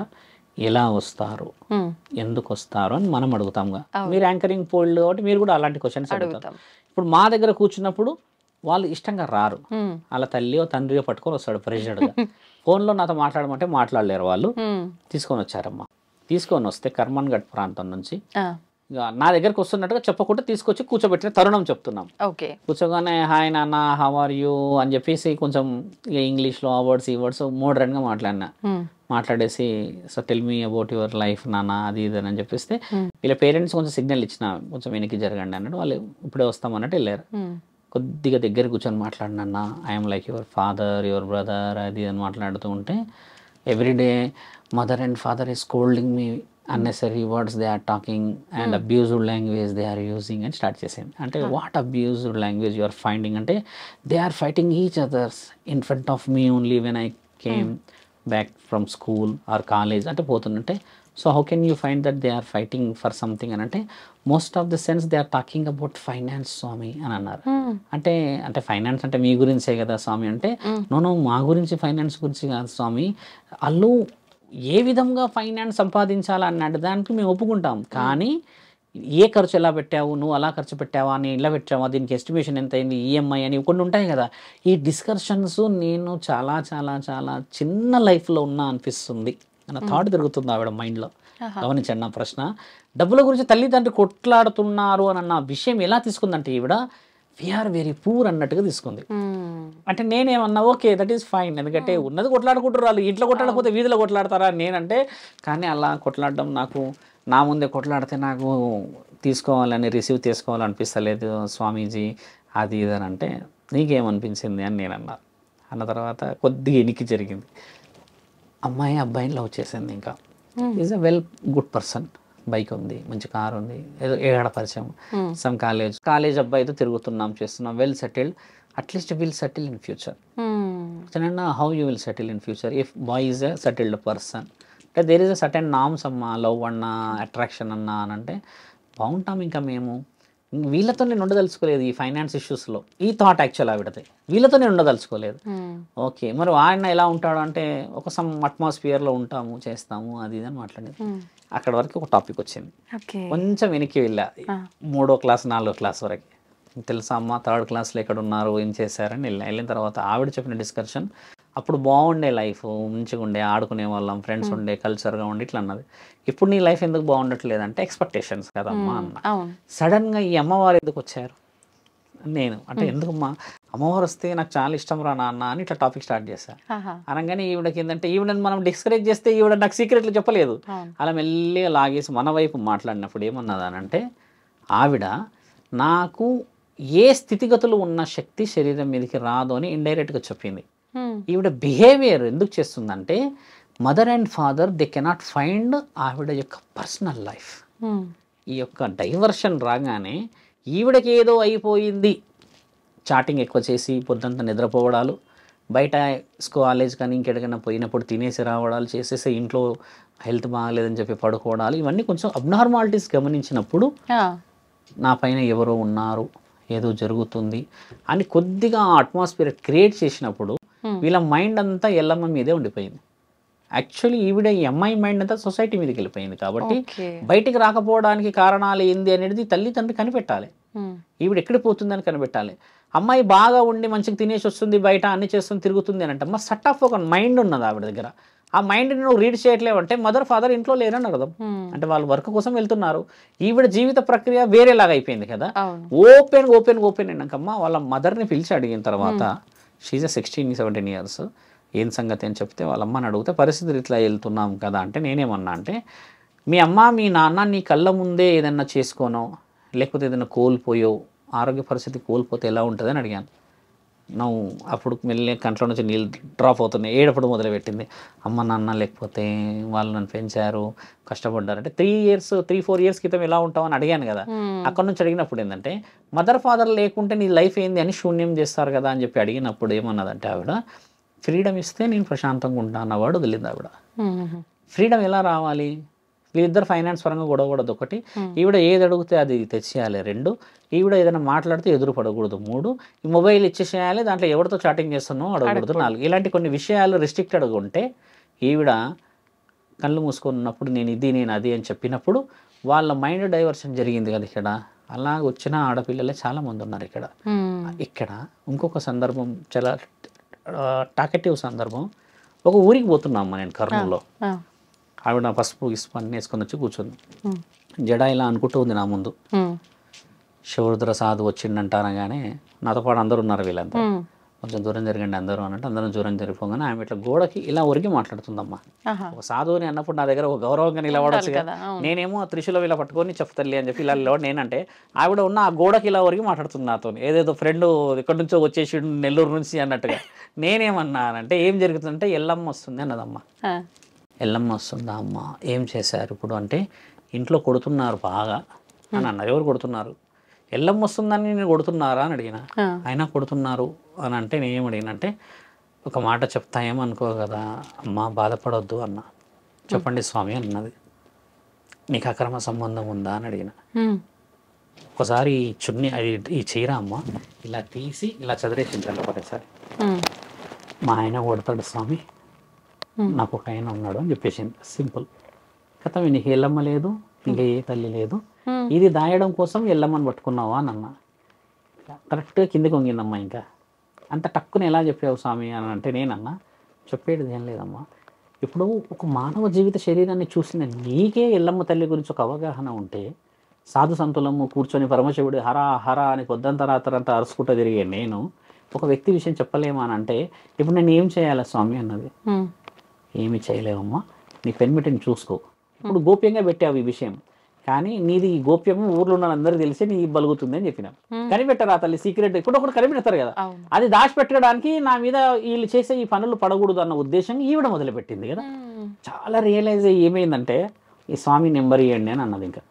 ఎలా వస్తారు, ఎందుకు వస్తారు అని మనం అడుగుతాంగా. మీరు యాంకరింగ్ పోల్డ్ కాబట్టి మీరు కూడా అలాంటి క్వశ్చన్స్ అడుగుతారు. ఇప్పుడు మా దగ్గర కూర్చున్నప్పుడు వాళ్ళు ఇష్టంగా రారు, అలా తల్లియో తండ్రియో పట్టుకొని వస్తాడు ప్రెషర్గా. ఫోన్లో నాతో మాట్లాడమంటే మాట్లాడలేరు వాళ్ళు. తీసుకొని వచ్చారమ్మా. తీసుకొని వస్తే కర్మన్ ఘట్ ప్రాంతం నుంచి నా దగ్గరకు వస్తున్నట్టుగా చెప్పకుండా తీసుకొచ్చి కూర్చోబెట్టిన తరుణం చెప్తున్నాం. కూర్చోగానే హాయ్ నాన్న, హౌ ఆర్ యూ అని చెప్పేసి కొంచెం ఇంగ్లీష్లో ఆ వర్డ్స్ ఈ వర్డ్స్ మోడర్న్గా మాట్లాడినా. మాట్లాడేసి so tell me about your life నాన్న, అది ఇది అని చెప్పేస్తే వీళ్ళ పేరెంట్స్ కొంచెం సిగ్నల్ ఇచ్చిన, కొంచెం వెనక్కి జరగండి అన్నట్టు. వాళ్ళు ఇప్పుడే వస్తామన్నట్టు వెళ్ళారు. కొద్దిగా దగ్గర కూర్చొని మాట్లాడినా, I'm like your father, your brother, అది అని మాట్లాడుతూ ఉంటే everyday mother and father is scolding me, unnecessary words they are talking and abused language they are using and start చేసింది. అంటే what abused language you are finding అంటే they are fighting each others in front of me only when I came back from school or college అంటే పోతుందంటే, so how can you find that they are fighting for something అని అంటే most of the sense they are talking about finance స్వామి అని అన్నారు. అంటే అంటే ఫైనాన్స్ అంటే మీ గురించే కదా స్వామి అంటే, నో మా గురించి ఫైనాన్స్ గురించి కాదు స్వామి, వాళ్ళు ఏ విధంగా ఫైనాన్స్ సంపాదించాలన్నాడు దానికి మేము ఒప్పుకుంటాం. కానీ ఏ ఖర్చు ఎలా పెట్టావు, నువ్వు అలా ఖర్చు పెట్టావా, అని ఇలా పెట్టావా, దీనికి ఎస్టిమేషన్ ఎంత అయింది, ఈఎంఐ అని కొన్ని ఉంటాయి కదా. ఈ డిస్కషన్స్ నేను చాలా చాలా చాలా చిన్న లైఫ్లో ఉన్నా అనిపిస్తుంది అన్న థాట్ తిరుగుతుంది ఆవిడ మైండ్లో. గమనించండి నా ప్రశ్న. డబ్బుల గురించి తల్లిదండ్రులు కొట్లాడుతున్నారు అన్న విషయం ఎలా తీసుకుందంటే ఈవిడ వీఆర్ వెరీ పూర్ అన్నట్టుగా తీసుకుంది. అంటే నేనేమన్నా ఓకే దట్ ఈస్ ఫైన్, ఎందుకంటే ఉన్నది కొట్లాడుకుంటారు వాళ్ళు, ఇంట్లో కొట్లాడకపోతే వీధిలో కొట్లాడతారా నేనంటే. కానీ అలా కొట్లాడడం నాకు, నా ముందే కొట్లాడితే నాకు తీసుకోవాలని, రిసీవ్ చేసుకోవాలనిపిస్తలేదు స్వామీజీ, అది ఇది అని అంటే నీకేమనిపించింది అని నేను అన్నా. అన్న తర్వాత కొద్దిగా ఎనికి జరిగింది. అమ్మాయి అబ్బాయిని లవ్ చేసింది. ఇంకా is a well good person, bike ఉంది, మంచి కార్ ఉంది, ఏదో ఏడ పరిచయం, సమ్ కాలేజ్ అబ్బాయితో తిరుగుతున్నాం, చేస్తున్నాం, well settled. At least will settle in future. How you will settle in future if boy is a settled person? అంటే there is a certain norms అమ్మా, లవ్ అన్నా, అట్రాక్షన్ అన్నా అని అంటే బాగుంటాం ఇంకా మేము. వీళ్ళతో నేను ఉండదలుచుకోలేదు ఈ ఫైనాన్స్ ఇష్యూస్లో, ఈ థాట్ యాక్చువల్ ఆవిడది, వీళ్ళతో నేను ఉండదలుచుకోలేదు. ఓకే, మరి ఆయన ఎలా ఉంటాడు అంటే ఒక సమ్ అట్మాస్ఫియర్లో ఉంటాము, చేస్తాము, అది ఇది అని మాట్లాడేది. అక్కడ వరకు ఒక టాపిక్ వచ్చింది, కొంచెం వెనక్కి వెళ్ళా, 3వ క్లాస్ 4వ క్లాస్ వరకు. తెలుసా అమ్మ 3rd క్లాస్లో ఎక్కడ ఉన్నారు, ఏం చేశారని వెళ్ళిన తర్వాత ఆవిడ చెప్పిన డిస్కషన్, అప్పుడు బాగుండే లైఫ్, మంచిగా ఉండే, ఆడుకునే వాళ్ళం, ఫ్రెండ్స్ ఉండే, కల్చర్గా ఉండే, ఇట్లా అన్నది. ఇప్పుడు నీ లైఫ్ ఎందుకు బాగుండట్లేదు అంటే ఎక్స్పెక్టేషన్స్ కదమ్మా అన్న. సడన్గా ఈ అమ్మవారు ఎందుకు వచ్చారు నేను అంటే, ఎందుకమ్మా అమ్మవారు వస్తే నాకు చాలా ఇష్టం రా నాన్న అని ఇట్లా టాపిక్ స్టార్ట్ చేశాను. అనగానే ఈవిడకి ఏంటంటే, ఈవిడని మనం డిస్కరేజ్ చేస్తే ఈవిడ నాకు సీక్రెట్లు చెప్పలేదు, అలా మెల్లిగా లాగేసి మన వైపు మాట్లాడినప్పుడు ఏమన్నదానంటే, ఆవిడ నాకు ఏ స్థితిగతులు ఉన్న శక్తి శరీరం మీదకి రాదు అని ఇండైరెక్ట్గా చెప్పింది. ఈవిడ బిహేవియర్ ఎందుకు చేస్తుందంటే, mother and father they cannot find ఆవిడ యొక్క పర్సనల్ లైఫ్. ఈ యొక్క డైవర్షన్ రాగానే ఈవిడకి ఏదో అయిపోయింది, చాటింగ్ ఎక్కువ చేసి పొద్దుంతా నిద్రపోవడాలు, బయట కాలేజ్ కానీ ఇంకెక్కడికైనా పోయినప్పుడు తినేసి రావడాలు చేసేసి, ఇంట్లో హెల్త్ బాగాలేదని చెప్పి పడుకోవడాలు, ఇవన్నీ కొంచెం అబ్నార్మాలిటీస్ గమనించినప్పుడు నా పైన ఎవరో ఉన్నారు, ఏదో జరుగుతుంది అని కొద్దిగా అట్మాస్ఫియర్ క్రియేట్ చేసినప్పుడు వీళ్ళ మైండ్ అంతా ఎల్లమ్మ మీదే ఉండిపోయింది. యాక్చువల్లీ ఈవిడ ఈ అమ్మాయి మైండ్ అంతా సొసైటీ మీదకి వెళ్ళిపోయింది. కాబట్టి బయటికి రాకపోవడానికి కారణాలు ఏంది అనేది తల్లిదండ్రులు కనిపెట్టాలి. ఈవిడ ఎక్కడికి పోతుందని కనిపెట్టాలి. అమ్మాయి బాగా ఉండి మంచిగా తినేసి వస్తుంది, బయట అన్ని చేస్తుంది, తిరుగుతుంది అని అంటే అమ్మ సట్ ఆఫ్ ఒక మైండ్ ఉన్నది ఆవిడ దగ్గర. ఆ మైండ్ని నువ్వు రీడ్ చేయట్లేవు అంటే మదర్ ఫాదర్ ఇంట్లో లేరని అర్థం. అంటే వాళ్ళు వర్క్ కోసం వెళ్తున్నారు. ఈవిడ జీవిత ప్రక్రియ వేరేలాగా అయిపోయింది కదా. ఓపెన్ అన్నాకమ్మ వాళ్ళ మదర్ని పిలిచి అడిగిన తర్వాత, షీజ్ 16-17 years, ఏం సంగతి అని చెప్తే వాళ్ళ అమ్మని అడిగితే, పరిస్థితులు ఇట్లా వెళ్తున్నాం కదా అంటే, నేనేమన్నా అంటే, మీ అమ్మ మీ నాన్న నీ కళ్ళ ముందే ఏదన్నా చేసుకోనో లేకపోతే ఏదైనా కోల్పోయో, ఆరోగ్య పరిస్థితి కోల్పోతే ఎలా ఉంటుంది అని అడిగాను. నువ్వు అప్పుడు మెల్లి కంట్లో నుంచి నీళ్ళు డ్రాప్ అవుతున్నాయి, ఏడప్పుడు మొదలుపెట్టింది. అమ్మ నాన్న లేకపోతే వాళ్ళు నన్ను పెంచారు, కష్టపడ్డారంటే 3-4 years క్రితం ఎలా ఉంటామని అడిగాను కదా. అక్కడ నుంచి అడిగినప్పుడు ఏంటంటే, మదర్ ఫాదర్ లేకుంటే నీ లైఫ్ ఏంది అని శూన్యం చేస్తారు కదా అని చెప్పి అడిగినప్పుడు ఏమన్నదంటే ఆవిడ, ఫ్రీడమ్ ఇస్తే నేను ప్రశాంతంగా ఉంటాను అన్నవాడు వదిలింది ఆవిడ. ఫ్రీడమ్ ఎలా రావాలి? వీళ్ళిద్దరు ఫైనాన్స్ పరంగా గొడవకూడదు ఒకటి, ఈవిడ ఏది అడిగితే అది తెచ్చేయాలి 2, ఈవిడ ఏదైనా మాట్లాడితే ఎదురు పడకూడదు 3, ఈ మొబైల్ ఇచ్చేసేయాలి, దాంట్లో ఎవరితో చాటింగ్ చేస్తున్నావు అడగకూడదు 4. ఇలాంటి కొన్ని విషయాలు రిస్ట్రిక్టెడ్గా ఉంటే ఈవిడ కళ్ళు మూసుకున్నప్పుడు నేను ఇది నేను అది అని చెప్పినప్పుడు వాళ్ళ మైండ్ డైవర్షన్ జరిగింది కదా ఇక్కడ. అలా వచ్చిన ఆడపిల్లలే చాలామంది ఉన్నారు ఇక్కడ. ఇక్కడ ఇంకొక సందర్భం, చాలా టాకెటివ్ సందర్భం. ఒక ఊరికి పోతున్నామ్మా నేను కర్నూలులో. ఆవిడ పసుపు గిసుపు అన్నీ వేసుకొని వచ్చి కూర్చుంది. జడ ఇలా అనుకుంటూ ఉంది నా ముందు. శివరుద్ర సాధు వచ్చిండంట అనగానే నాతో పాటు అందరూ ఉన్నారు, వీళ్ళంతా కొంచెం దూరం జరగండి అందరూ అన్నట్టు అందరం దూరం జరిగిపోగానే ఆమె ఇట్లా గోడకి ఇలా ఒరిగి మాట్లాడుతుందమ్మా. ఒక సాధువుని అన్నప్పుడు నా దగ్గర ఒక గౌరవంగా నిలబడచ్చు కదా. నేనేమో త్రిశూలం ఇలా పట్టుకొని చెప్తల్లి అని చెప్పి ఇలా నిలబడి, నేనంటే ఆవిడ ఉన్న ఆ గోడకి ఇలా ఒరిగి మాట్లాడుతుంది నాతో. ఏదేదో ఫ్రెండ్ ఎక్కడి నుంచో వచ్చేసి నెల్లూరు నుంచి అన్నట్టుగా. నేనేమన్నానంటే, ఏం జరుగుతుందంటే ఎల్లమ్మ వస్తుంది అన్నదమ్మా. ఎల్లమ్మ వస్తుందా అమ్మ, ఏం చేశారు ఇప్పుడు అంటే, ఇంట్లో కొడుతున్నారు బాగా అని అన్నారు. ఎవరు కొడుతున్నారు? ఎల్లమ్మ వస్తుందని నేను కొడుతున్నారా అని అడిగిన. అయినా కొడుతున్నారు అని అంటే నేను ఏం అడిగినంటే, ఒక మాట చెప్తా ఏమనుకో కదా అమ్మ, బాధపడొద్దు అన్న. చెప్పండి స్వామి అన్నది. నీకు అక్రమ సంబంధం ఉందా అని అడిగిన. ఒకసారి చున్నీ అది ఈ చీర అమ్మ ఇలా తీసి ఇలా చదివేసించాలి ఒకటేసారి. మా ఆయన కొడతాడు స్వామి, నాకు ఒక ఆయన ఉన్నాడు అని చెప్పేసింది. సింపుల్ కథ. నీకు ఎల్లమ్మ లేదు, ఇంకా ఏ తల్లి లేదు, ఇది దాయడం కోసం ఎల్లమ్మని పట్టుకున్నావా అని అన్నా. కరెక్ట్గా కిందికి వంగిందమ్మా. ఇంకా అంత టక్కుని ఎలా చెప్పావు స్వామి అని అంటే నేనన్నా, చెప్పేది ఏం లేదమ్మా, ఇప్పుడు ఒక మానవ జీవిత శరీరాన్ని చూసిన నీకే ఎల్లమ్మ తల్లి గురించి ఒక అవగాహన ఉంటే, సాధు సంతులము కూర్చొని పరమశివుడు హరా హరా అని పొద్దంతా రాత్రంతా అరుచుకుంటూ తిరిగే నేను ఒక వ్యక్తి విషయం చెప్పలేమా అని అంటే, ఇప్పుడు నేను ఏం చేయాలా స్వామి అన్నది. ఏమి చేయలేవమ్మా, నీ పెన్మిటిని చూసుకో. ఇప్పుడు గోప్యంగా పెట్టావు ఈ విషయం, కానీ నీది ఈ గోప్యము ఊర్లో ఉన్న అందరికీ తెలిసి నీ బలుగుతుంది అని చెప్పిన. కనిపెట్టరా తల్లి సీక్రెట్, ఇప్పుడు ఒకటి కనిపెడతారు కదా, అది దాచిపెట్టడానికి నా మీద వీళ్ళు చేసే ఈ పనులు పడకూడదు అన్న ఉద్దేశం ఈవిడ మొదలుపెట్టింది కదా. చాలా రియలైజ్ అయ్యి ఏమైందంటే, ఈ స్వామి నెంబర్ ఇవ్వండి అని అన్నది. ఇంకా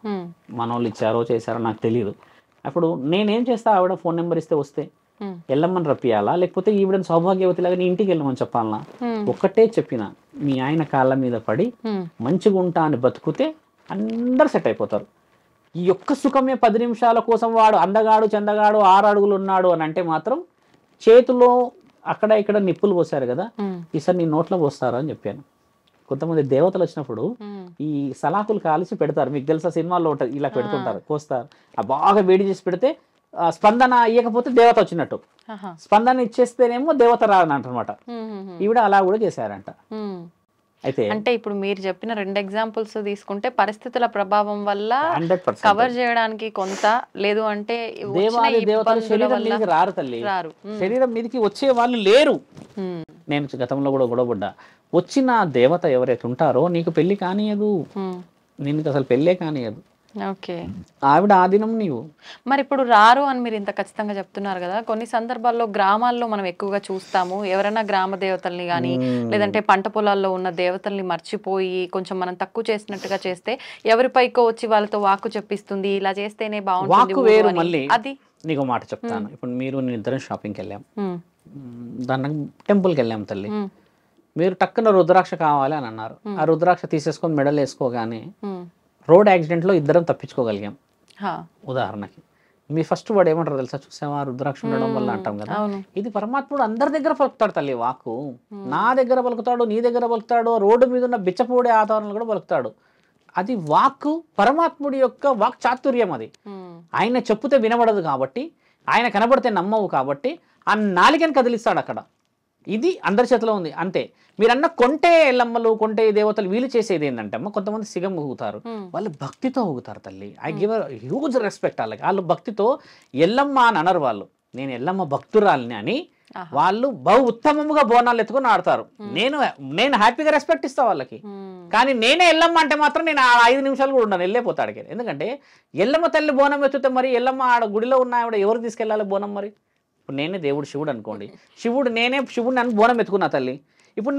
మన వాళ్ళు ఇచ్చారో చేశారో నాకు తెలియదు. అప్పుడు నేనేం చేస్తా, ఆవిడ ఫోన్ నెంబర్ ఇస్తే వస్తే ఎల్లమ్మని రప్పియాలా, లేకపోతే ఈవిడని సౌభాగ్యవతిలాగా నీ ఇంటికి వెళ్ళమని చెప్పాలనా? ఒక్కటే చెప్పిన, మీ ఆయన కాళ్ళ మీద పడి మంచిగా ఉంటా అని బతుకుతే అందరు సెట్ అయిపోతారు. ఈ యొక్క సుఖమే 10 నిమిషాల కోసం వాడు అందగాడు చందగాడు 6 అడుగులు ఉన్నాడు అని అంటే మాత్రం చేతిలో అక్కడ ఇక్కడ నిప్పులు పోసారు కదా, ఈసారి నీ నోట్లో పోస్తారు అని చెప్పాను. కొంతమంది దేవతలు వచ్చినప్పుడు ఈ సలాకులు కాల్చి పెడతారు, మీకు తెలుసా సినిమాల్లో ఉంటుంది, ఇలా పెడుతుంటారు, కోస్తారు. ఆ బాగా వేడి చేసి పెడితే స్పందన ఇవ్వకపోతే దేవత వచ్చినట్టు, స్పందన ఇచ్చేస్తేనేమో దేవత రాదనమాట. ఈవిడ అలా కూడా చేశారంట. అయితే అంటే ఇప్పుడు మీరు చెప్పిన 2 ఎగ్జాంపుల్స్ తీసుకుంటే పరిస్థితుల ప్రభావం వల్ల 100% కవర్ చేయడానికి కొంత, లేదు అంటే దేవాది దేవతలు శరీరం మీదకి రారు తల్లి, శరీరం మీదకి వచ్చే వాళ్ళు లేరు. నేను గతంలో కూడా గొడవపడ్డా, వచ్చిన దేవత ఎవరైతే ఉంటారో నీకు పెళ్లి కానియదు, నీకు అసలు పెళ్ళే కానియదు. ఓకే, ఆవిడ ఆధీనం నీవు. మరి ఇప్పుడు రారు అని మీరు ఇంత ఖచ్చితంగా చెప్తున్నారు కదా, కొన్ని సందర్భాల్లో గ్రామాల్లో మనం ఎక్కువగా చూస్తాము, ఎవరైనా గ్రామ దేవతల్ని కానీ లేదంటే పంట పొలాల్లో ఉన్న దేవతల్ని మర్చిపోయి కొంచెం మనం తక్కువ చేసినట్టుగా చేస్తే ఎవరిపైకో వచ్చి వాళ్ళతో వాక్కు చెప్పిస్తుంది, ఇలా చేస్తేనే బాగుంటుంది వేరు. మళ్ళీ అది నీకు మాట చెప్తాను. ఇప్పుడు మీరు నేను ఇద్దరం షాపింగ్కి వెళ్ళాం, దాన్ని టెంపుల్కి వెళ్ళాం తల్లి, మీరు టక్కున రుద్రాక్ష కావాలి అని అన్నారు. ఆ రుద్రాక్ష తీసేసుకొని మెడల్ వేసుకోగానే రోడ్ యాక్సిడెంట్లో ఇద్దరం తప్పించుకోగలిగాం. ఉదాహరణకి మీ ఫస్ట్ వాడు ఏమంటారు తెలుసా, చూసావా రుద్రాక్ష ఉండడం వల్ల అంటాం కదా. ఇది పరమాత్ముడు అందరి దగ్గర పలుకుతాడు తల్లి వాక్కు, నా దగ్గర పలుకుతాడు, నీ దగ్గర పలుకుతాడు, రోడ్డు మీద ఉన్న బిచ్చపూడే ఆధారాలు కూడా పలుకుతాడు. అది వాక్కు పరమాత్ముడి యొక్క వాక్ చాతుర్యం. అది ఆయన చెప్పుతే వినబడదు కాబట్టి, ఆయన కనబడితే నమ్మవు కాబట్టి ఆ నాలికని కదిలిస్తాడు అక్కడ. ఇది అందరి చేతిలో ఉంది అంతే. మీరన్న కొంటే ఎల్లమ్మలు కొంటే దేవతలు వీళ్ళు చేసేది ఏంటంటే అమ్మ, కొంతమంది సిగం ఊగుతారు, వాళ్ళు భక్తితో ఊగుతారు తల్లి. ఐ గివ్ హ్యూజ్ రెస్పెక్ట్ వాళ్ళకి. వాళ్ళు భక్తితో ఎల్లమ్మ అని అనరు, వాళ్ళు నేను ఎల్లమ్మ భక్తురాలని అని వాళ్ళు బహు ఉత్తమముగా బోనాలు ఎత్తుకొని ఆడతారు. నేను హ్యాపీగా రెస్పెక్ట్ ఇస్తా వాళ్ళకి. కానీ నేనే ఎల్లమ్మ అంటే మాత్రం నేను 5 నిమిషాలు కూడా ఉండను, వెళ్ళిపోతాడికి. ఎందుకంటే ఎల్లమ్మ తల్లి బోనం ఎత్తుతే మరి ఎల్లమ్మ ఆడ గుడిలో ఉన్న ఆవిడ ఎవరు తీసుకెళ్ళాలి బోనం? మరి ఇప్పుడు నేనే దేవుడు శివుడు అనుకోండి, నేనే శివుడిని అని బోనం ఎత్తుకున్నా తల్లి. ఇప్పుడు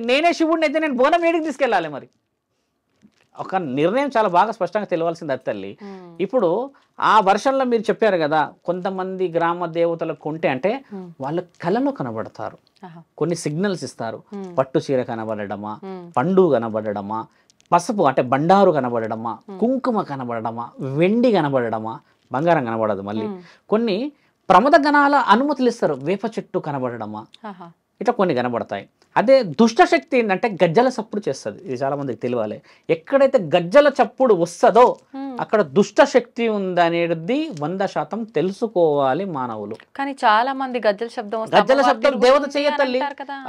నేనే శివుడిని అయితే నేను బోనం ఏడికి తీసుకెళ్ళాలి? మరి ఒక నిర్ణయం చాలా బాగా స్పష్టంగా తెలియాల్సింది అది తల్లి. ఇప్పుడు ఆ వర్షంలో మీరు చెప్పారు కదా, కొంతమంది గ్రామ దేవతలకు కొంటే అంటే వాళ్ళ కళలో కనబడతారు, కొన్ని సిగ్నల్స్ ఇస్తారు. పట్టు చీర కనబడడమా, పండు కనబడడమా, పసుపు అంటే బండారు కనబడడమా, కుంకుమ కనబడడమా, వెండి కనబడడమా, బంగారం కనబడదు. మళ్ళీ కొన్ని ప్రమద గణాల అనుమతులు ఇస్తారు, వేప చెట్టు కనబడడమా, ఇట్లా కొన్ని కనబడతాయి. అదే దుష్ట శక్తి ఏంటంటే గజ్జల చప్పుడు చేస్తుంది. ఇది చాలా మందికి తెలియాలి. ఎక్కడైతే గజ్జల చప్పుడు వస్తుందో అక్కడ దుష్ట శక్తి ఉందనేది 100% తెలుసుకోవాలి మానవులు. కానీ చాలా మంది గజ్జల శబ్దం దేవత చెయ్యతల్లి,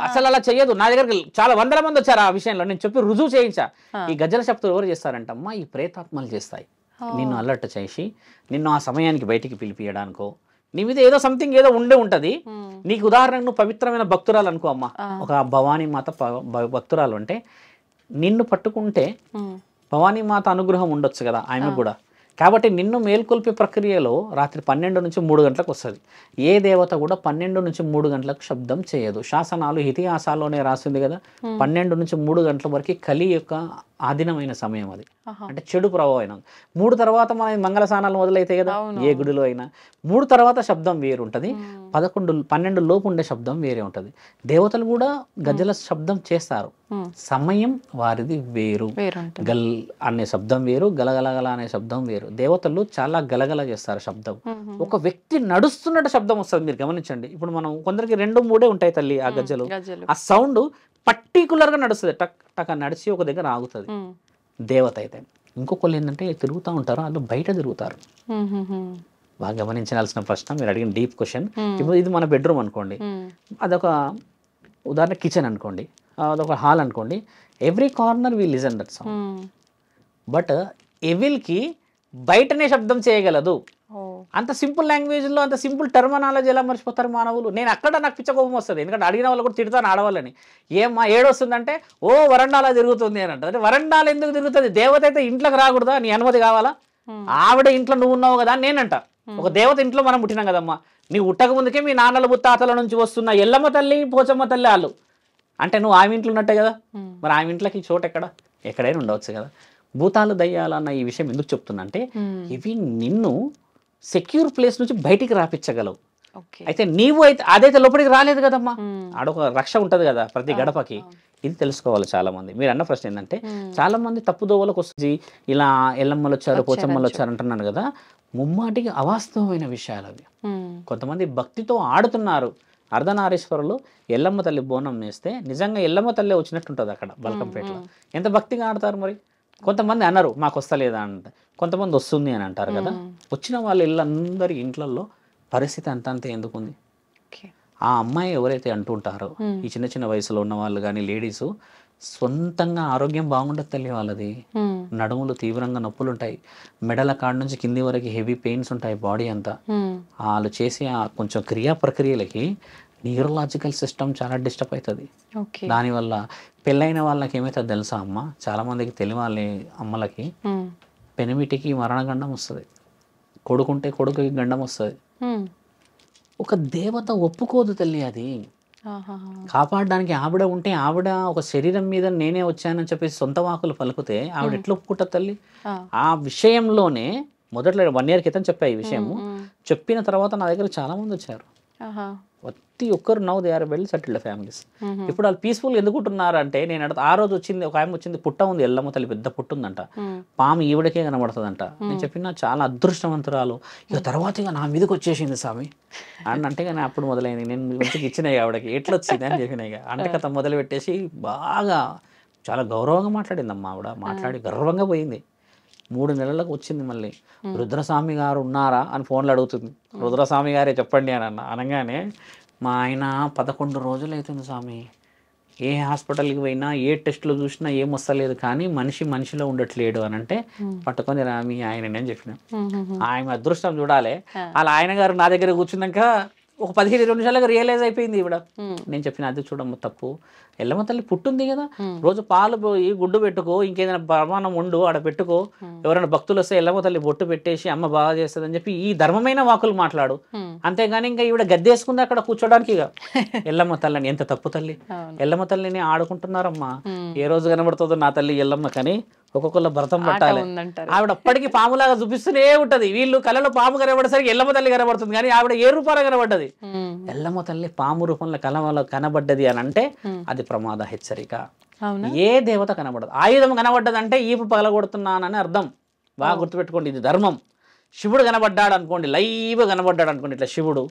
అసలు అలా చెయ్యదు. నా దగ్గర చాలా వందల మంది వచ్చారు ఆ విషయంలో, నేను చెప్పి రుజువు చేయించా. ఈ గజ్జల శబ్దం ఎవరు చేస్తారంటమ్మా, ఈ ప్రేతాత్మలు చేస్తాయి. నిన్ను అలర్ట్ చేసి నిన్ను ఆ సమయానికి బయటికి పిలిపియడానికో, నీ మీద ఏదో సంథింగ్ ఏదో ఉండే ఉంటది. నీకు ఉదాహరణకు నువ్వు పవిత్రమైన భక్తురాలు అనుకో అమ్మ, ఒక భవానీ మాత భక్తురాలు అంటే నిన్ను పట్టుకుంటే భవానీ మాత అనుగ్రహం ఉండొచ్చు కదా ఆమె కూడా. కాబట్టి నిన్ను మేల్కొల్పే ప్రక్రియలో రాత్రి 12 నుంచి 3 గంటలకు వస్తుంది. ఏ దేవత కూడా 12 నుంచి 3 గంటలకు శబ్దం చేయదు. శాసనాలు ఇతిహాసాల్లోనే రాసింది కదా, 12 నుంచి 3 గంటల వరకు కలి యొక్క ఆధీనమైన సమయం అది. అంటే చెడు ప్రభావం. 3 తర్వాత మన మంగళ స్నానాలు మొదలైతాయి కదా ఏ గుడిలో అయినా. 3 తర్వాత శబ్దం వేరు ఉంటుంది, 12 లోపు ఉండే శబ్దం వేరే ఉంటుంది. దేవతలు కూడా గజ్జల శబ్దం చేస్తారు, సమయం వారిది వేరు. గల్ అనే శబ్దం వేరు, గలగలగల అనే శబ్దం వేరు. దేవతలు చాలా గలగల చేస్తారు శబ్దం. ఒక వ్యక్తి నడుస్తున్నట్టు శబ్దం వస్తుంది, మీరు గమనించండి. ఇప్పుడు మనం కొందరికి 2-3 ఉంటాయి తల్లి ఆ గజ్జలు. ఆ సౌండ్ పర్టికులర్గా నడుస్తుంది, టక్ టక్ నడిచి ఒక దగ్గర ఆగుతుంది. దేవత అయితే ఇంకొకళ్ళు ఏంటంటే తిరుగుతూ ఉంటారు, వాళ్ళు బయట తిరుగుతారు. బాగా గమనించాల్సిన ప్రశ్న మీరు అడిగిన డీప్ క్వశ్చన్. ఇప్పుడు ఇది మన బెడ్రూమ్ అనుకోండి, అదొక ఉదాహరణ కిచెన్ అనుకోండి, అదొక హాల్ అనుకోండి. Every corner we listen that sound. But ఎవిల్కి బయటనే శబ్దం చేయగలదు. అంత సింపుల్ లాంగ్వేజ్లో అంత సింపుల్ టర్మినాలజీ ఎలా మర్చిపోతారు మానవులు? నేను అక్కడ నాకు పిచ్చకోపం వస్తుంది, ఎందుకంటే అడిగిన వాళ్ళు కూడా తిడతాను ఆడవాళ్ళని. ఏమ్మా ఏడొస్తుందంటే ఓ వరండాలా తిరుగుతుంది అని అంటారు. వరండాలు ఎందుకు తిరుగుతుంది? దేవత అయితే ఇంట్లోకి రాకూడదా? నీ అనుమతి కావాలా? ఆవిడ ఇంట్లో నువ్వు ఉన్నావు కదా అని నేనంట. ఒక దేవత ఇంట్లో మనం పుట్టినాం కదమ్మా. నీవు ఉట్టక ముందుకే మీ నాన్నల ముత్తాతల నుంచి వస్తున్న ఎల్లమ్మ తల్లి పోచమ్మ తల్లి వాళ్ళు అంటే నువ్వు ఆమె ఇంట్లో ఉన్నట్టే కదా. మరి ఆమె ఇంట్లోకి చోటు ఎక్కడైనా ఉండవచ్చు కదా. భూతాలు దయ్యాలన్న ఈ విషయం ఎందుకు చెప్తున్నా అంటే ఇవి నిన్ను సెక్యూర్ ప్లేస్ నుంచి బయటికి రాపించగలవు. అయితే నీవు అయితే అదైతే లోపలికి రాలేదు కదమ్మా. ఆడొక రక్ష ఉంటుంది కదా ప్రతి గడపకి. ఇది తెలుసుకోవాలి చాలా మంది. మీరు అన్న ప్రశ్న ఏంటంటే చాలా మంది తప్పుదోవలకు వస్తుంది, ఇలా ఎల్లమ్మలు వచ్చారు పోచమ్మలు వచ్చారు అంటున్నాను కదా, ముమ్మాటికి అవాస్తవమైన విషయాలు అవి. కొంతమంది భక్తితో ఆడుతున్నారు. అర్ధనారీశ్వరులు ఎల్లమ్మ తల్లి బోనం వేస్తే నిజంగా ఎల్లమ్మ తల్లి వచ్చినట్టు ఉంటుంది అక్కడ బల్కంపేటలో. ఎంత భక్తిగా ఆడతారు మరి. కొంతమంది అన్నారు మాకు వస్తలేదా అంటే, కొంతమంది వస్తుంది అని అంటారు కదా. వచ్చిన వాళ్ళు అందరి ఇంట్లలో పరిస్థితి అంతంతే ఎందుకుంది. ఆ అమ్మాయి ఎవరైతే అంటుంటారో ఈ చిన్న చిన్న వయసులో ఉన్న వాళ్ళు కానీ లేడీస్ సొంతంగా ఆరోగ్యం బాగుండదు తల్లి వాళ్ళది. నడుములు తీవ్రంగా నొప్పులు ఉంటాయి, మెడల కాడ నుంచి కింది వరకు హెవీ పెయిన్స్ ఉంటాయి బాడీ అంతా. వాళ్ళు చేసే ఆ కొంచెం క్రియా ప్రక్రియలకి న్యూరలాజికల్ సిస్టమ్ చాలా డిస్టర్బ్ అవుతుంది. దానివల్ల పెళ్ళైన వాళ్ళకి ఏమవుతుంది తెలుసా అమ్మ, చాలా మందికి తెలియాలి అమ్మలకి, పెనిమిటికి మరణగండం వస్తుంది, కొడుకుంటే కొడుకుకి గండం వస్తుంది. ఒక దేవత ఒప్పుకోదు తల్లి అది. కాపాడడానికి ఆవిడ ఉంటే, ఆవిడ ఒక శరీరం మీద నేనే వచ్చానని చెప్పేసి సొంత వాకులు పలుకుతే ఆవిడ ఎట్లా ఒప్పుకుంటుంది తల్లి. ఆ విషయంలోనే మొదట్లో 1 year క్రితం చెప్పా ఈ విషయము. చెప్పిన తర్వాత నా దగ్గర చాలా మంది వచ్చారు. ప్రతి ఒక్కరు now they are well settled families. ఇప్పుడు వాళ్ళు పీస్ఫుల్ ఎందుకు ఉంటున్నారు అంటే, నేను ఆ రోజు వచ్చింది ఒక ఆమె వచ్చింది, పుట్ట ఉంది ఎల్లమ్మ తల్లి పెద్ద పుట్టు ఉందంట, పాము ఈవిడకే కనబడుతుందంట. నేను చెప్పిన చాలా అదృష్టవంతురాలు, ఇక తర్వాత ఇక నా మీదకి వచ్చేసింది స్వామి అని అంటే, కానీ అప్పుడు మొదలైంది. నేను మంచిగా ఇచ్చినాయి ఆవిడకి, ఎట్లా వచ్చింది అని చెప్పినా. ఇక అంటే కథ మొదలు పెట్టేసి బాగా చాలా గౌరవంగా మాట్లాడిందమ్మా ఆవిడ. మాట్లాడి గర్వంగా పోయింది. 3 నెలలకు వచ్చింది. మళ్ళీ రుద్రస్వామి గారు ఉన్నారా అని ఫోన్లో అడుగుతుంది. రుద్రస్వామి గారే చెప్పండి అని అనగానే, మా ఆయన 11 రోజులు అవుతుంది స్వామి, ఏ హాస్పిటల్కి పోయినా ఏ టెస్టులు చూసినా ఏం వస్తలేదు, కానీ మనిషిలో ఉండట్లేడు అని అంటే, పట్టుకొని రా మీ ఆయనని అని చెప్పిన. ఆయన అదృష్టం చూడాలి. అలా ఆయన గారు నా దగ్గర కూర్చున్నాక ఒక 15-20 నిమిషాలుగా రియలైజ్ అయిపోయింది ఈవిడ. నేను చెప్పిన అది చూడమ్మ తప్పు, ఎల్లమ్మ తల్లి పుట్టుంది కదా, రోజు పాలు పోయి గుడ్డు పెట్టుకో, ఇంకేదైనా ప్రమాణం ఉండు ఆడ పెట్టుకో, ఎవరైనా భక్తులు వస్తే ఎల్లమ్మ తల్లి బొట్టు పెట్టేసి అమ్మ బాగా చేస్తుంది అని చెప్పి ఈ ధర్మమైన వాకులు మాట్లాడు. అంతేగాని ఇంకా ఈవిడ గద్దేసుకుంది అక్కడ కూర్చోడానికి. ఇక ఎల్లమ్మ తల్లిని ఎంత తప్పు తల్లి, ఎల్లమ్మ తల్లిని ఆడుకుంటున్నారమ్మా. ఏ రోజు కనబడుతుందో నా తల్లి ఎల్లమ్మ, కానీ ఒక్కొక్కళ్ళ భరతం పట్టాలి. ఆవిడ అప్పటికి పాములాగా చూపిస్తూనే ఉంటది. వీళ్ళు కళలో పాము కనబడేసరికి ఎల్లమ్మ తల్లి కనబడుతుంది, కానీ ఆవిడ ఏ రూపాలు కనబడ్డది. ఎల్లమ్మ తల్లి పాము రూపంలో కళలో కనబడ్డది అని అంటే అది ప్రమాద హెచ్చరిక. ఏ దేవత కనబడదు. ఆయుధం కనబడ్డదంటే ఈపు పగలగొడుతున్నానని అర్థం. బాగా గుర్తుపెట్టుకోండి, ఇది ధర్మం. శివుడు కనబడ్డాడు అనుకోండి, లైవ్ కనబడ్డాడు అనుకోండి, ఇట్లా శివుడు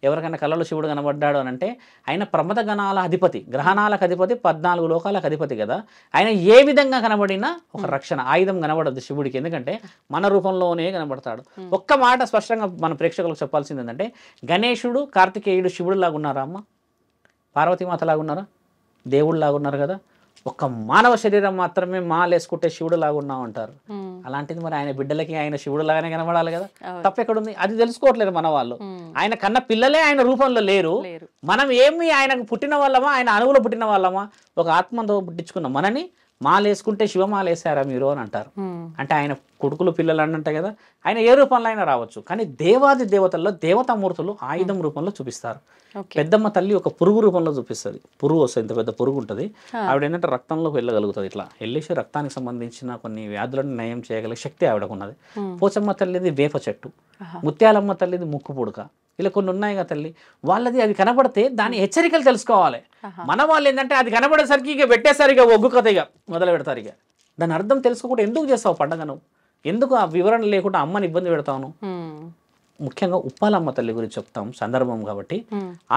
ఎవరికైనా కళలో శివుడు కనబడ్డాడు అని అంటే, ఆయన ప్రమద గణాల అధిపతి, గ్రహణాలకు అధిపతి, 14 లోకాలకు అధిపతి కదా. ఆయన ఏ విధంగా కనబడినా ఒక రక్షణ. ఆయుధం కనబడదు శివుడికి, ఎందుకంటే మన రూపంలోనే కనబడతాడు. ఒక్క మాట స్పష్టంగా మన ప్రేక్షకులకు చెప్పాల్సింది ఏంటంటే, గణేశుడు కార్తికేయుడు శివుడు లాగా ఉన్నారా అమ్మ? పార్వతీమాత లాగా ఉన్నారా? దేవుడు లాగా ఉన్నారు కదా. ఒక్క మానవ శరీరం మాత్రమే మాలేసుకుంటే శివుడు లాగా ఉన్నావు అంటారు. అలాంటిది మరి ఆయన బిడ్డలకి ఆయన శివుడు లాగానే కనబడాలి కదా. తప్పెక్కడుంది? అది తెలుసుకోవట్లేదు మన వాళ్ళు. ఆయన కన్న పిల్లలే ఆయన రూపంలో లేరు. మనం ఏమి ఆయనకు పుట్టిన వాళ్ళమా, ఆయన అణువులో పుట్టిన వాళ్ళమా? ఒక ఆత్మతో పుట్టించుకున్న మనని మాలేసుకుంటే శివమాలేసారా మీరు అని అంటారు. అంటే ఆయన కొడుకులు పిల్లలు అని అంటే కదా, ఆయన ఏ రూపంలో అయినా రావచ్చు. కానీ దేవాది దేవతల్లో దేవతామూర్తులు ఆయుధం రూపంలో చూపిస్తారు. పెద్దమ్మ తల్లి ఒక పురుగు రూపంలో చూపిస్తుంది. పురుగు వస్తుంది, ఇంత పెద్ద పురుగు ఉంటుంది. ఆవిడ ఏంటంటే రక్తంలోకి వెళ్ళగలుగుతుంది. ఇట్లా వెళ్ళేసి రక్తానికి సంబంధించిన కొన్ని వ్యాధులను నయం చేయగలిగే శక్తి ఆవిడకు ఉన్నది. పోచమ్మ తల్లిది వేప చెట్టు, ముత్యాలమ్మ తల్లిది ముక్కు పుడక, ఇలా కొన్ని ఉన్నాయి కదా తల్లి. వాళ్ళది అవి కనబడితే దాని హెచ్చరికలు తెలుసుకోవాలి. మన వాళ్ళు ఏంటంటే అది కనబడేసరికి ఇక పెట్టేసరిగా ఒగ్గు కథ ఇక మొదలు పెడతారు. ఇక దాని అర్థం తెలుసుకోకుండా ఎందుకు చేస్తావు పండగను? ఎందుకు ఆ వివరణ లేకుండా అమ్మని ఇబ్బంది పెడతాను? ముఖ్యంగా ఉప్పాలమ్మ తల్లి గురించి చెప్తాం సందర్భం కాబట్టి.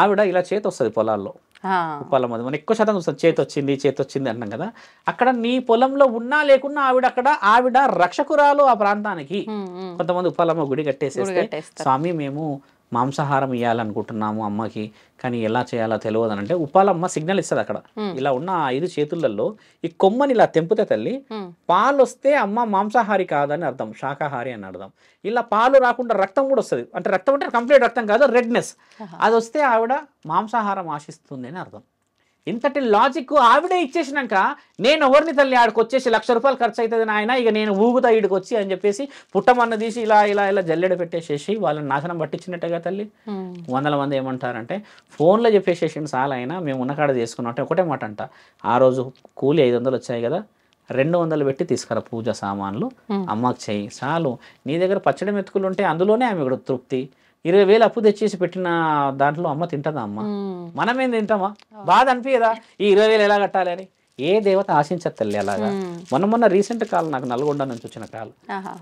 ఆవిడ ఇలా చేతి వస్తుంది పొలాల్లో. ఉప్పాలమ్మ మనం ఎక్కువ శాతం చూస్తాం, చేతి వచ్చింది అంటాం కదా. అక్కడ నీ పొలంలో ఉన్నా లేకున్నా ఆవిడ రక్షకురాలు ఆ ప్రాంతానికి. కొంతమంది ఉప్పాలమ్మ గుడి కట్టేసేస్తే, స్వామి మేము మాంసాహారం ఇవ్వాలనుకుంటున్నాము అమ్మకి, కానీ ఎలా చేయాలో తెలియదు అని అంటే ఉప్పాలమ్మ సిగ్నల్ ఇస్తుంది. అక్కడ ఇలా ఉన్న 5 చేతులలో ఈ కొమ్మని ఇలా తెంపితే తల్లి, పాలు వస్తే అమ్మ మాంసాహారి కాదని అర్థం, శాకాహారి అని అర్థం. ఇలా పాలు రాకుండా రక్తం కూడా వస్తుంది. అంటే రక్తం అంటే కంప్లీట్ రక్తం కాదు, రెడ్నెస్, అది వస్తే ఆవిడ మాంసాహారం ఆశిస్తుంది అని అర్థం. ఇంతటి లాజిక్ ఆవిడే ఇచ్చేసినాక నేను ఎవరిని తల్లి ఆడికి వచ్చేసి 1,00,000 రూపాయలు ఖర్చు అవుతుంది నాయన, ఇక నేను ఊగుతా ఈడికి వచ్చి అని చెప్పేసి పుట్టమన్న తీసి ఇలా జల్లెడ పెట్టేసేసి వాళ్ళని నాశనం పట్టించినట్టుగా తల్లి. 100 మంది ఏమంటారంటే ఫోన్లో చెప్పేసేసి చాలా అయినా మేము ఉన్నకాడ చేసుకున్నాం అంటే ఒకటే మాట అంట, ఆ రోజు కూలి 500 వచ్చాయి కదా, 200 పెట్టి తీసుకురా పూజ సామాన్లు అమ్మకి చెయ్యి చాలు. నీ దగ్గర పచ్చడి మెతుకులు ఉంటే అందులోనే ఆమె కూడా తృప్తి. 20,000 అప్పు తెచ్చేసి పెట్టిన దాంట్లో అమ్మ తింటుందా అమ్మ? మనమేం తింటామా? బాధ అనిపించదా ఈ 20,000 ఎలా కట్టాలి అని? ఏ దేవత ఆశించదు తల్లి అలాగా. మొన్న రీసెంట్ కాల్ నాకు నల్గొండ నుంచి వచ్చిన కాల్,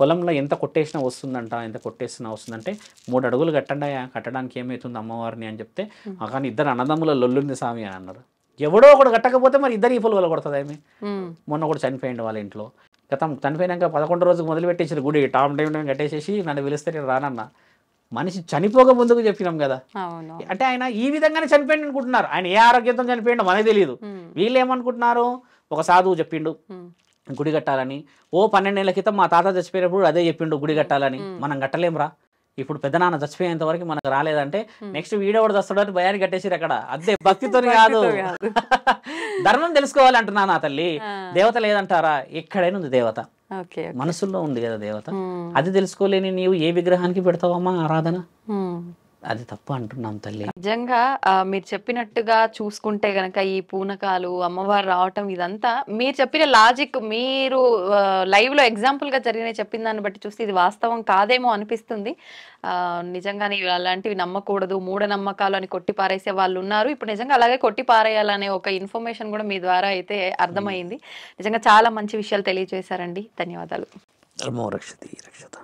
పొలంలో ఎంత కొట్టేసినా వస్తుందంట, ఎంత కొట్టేసినా వస్తుందంటే 3 అడుగులు కట్టండి, కట్టడానికి ఏమవుతుంది అమ్మవారిని అని చెప్తే, కానీ ఇద్దరు అన్నదమ్ముల లొల్లుంది స్వామి అని అన్నారు. ఎవడో ఒకడు కట్టకపోతే మరి ఇద్దరు ఈ పొలం కొడుతుంది ఏమి? మొన్న కూడా చనిపోయింది వాళ్ళ ఇంట్లో. గతం చనిపోయినాక 11 రోజుకు మొదలు పెట్టేసారు గుడి, టైం కట్టేసేసి నన్ను పిలిస్తే నేను రానన్నా. మనిషి చనిపోక ముందుకు చెప్పినాం కదా. అంటే ఆయన ఈ విధంగానే చనిపోయింది అనుకుంటున్నారు. ఆయన ఏ ఆరోగ్యంతో చనిపోయిండో మనకు తెలియదు. వీళ్ళు ఏమనుకుంటున్నారు, ఒక సాధువు చెప్పిండు గుడి కట్టాలని. 12 ఏళ్ల క్రితం మా తాత చచ్చిపోయినప్పుడు అదే చెప్పిండు గుడి కట్టాలని. మనం కట్టలేంరా. ఇప్పుడు పెద్దనాన్న చచ్చిపోయేంత వరకు మనకు రాలేదంటే నెక్స్ట్ వీడియో కూడా వస్తాడని భయాన్ని కట్టేసిరు అక్కడ. అదే భక్తితో కాదు, ధర్మం తెలుసుకోవాలి అంటున్నా నా తల్లి. దేవత లేదంటారా? ఎక్కడైనా ఉంది దేవత, మనసుల్లో ఉంది కదా దేవత. అది తెలుసుకోలేని నీవు ఏ విగ్రహానికి పెడతావమ్మా ఆరాధన? అది తప్ప అంటున్నాం తల్లి. నిజంగా మీరు చెప్పినట్టుగా చూసుకుంటే గనక ఈ పూనకాలు, అమ్మవారు రావటం, ఇదంతా మీరు చెప్పిన లాజిక్, మీరు లైవ్ లో ఎగ్జాంపుల్ గా జరిగిన చెప్పిన దాన్ని బట్టి చూస్తే ఇది వాస్తవం కాదేమో అనిపిస్తుంది. నిజంగానే అలాంటివి నమ్మకూడదు, మూఢనమ్మకాలు అని కొట్టి పారేసే వాళ్ళు ఉన్నారు. ఇప్పుడు నిజంగా అలాగే కొట్టి పారేయాలనే ఒక ఇన్ఫర్మేషన్ కూడా మీ ద్వారా అయితే అర్థమైంది. నిజంగా చాలా మంచి విషయాలు తెలియజేశారండి. ధన్యవాదాలు. ధర్మో రక్షతి రక్షత.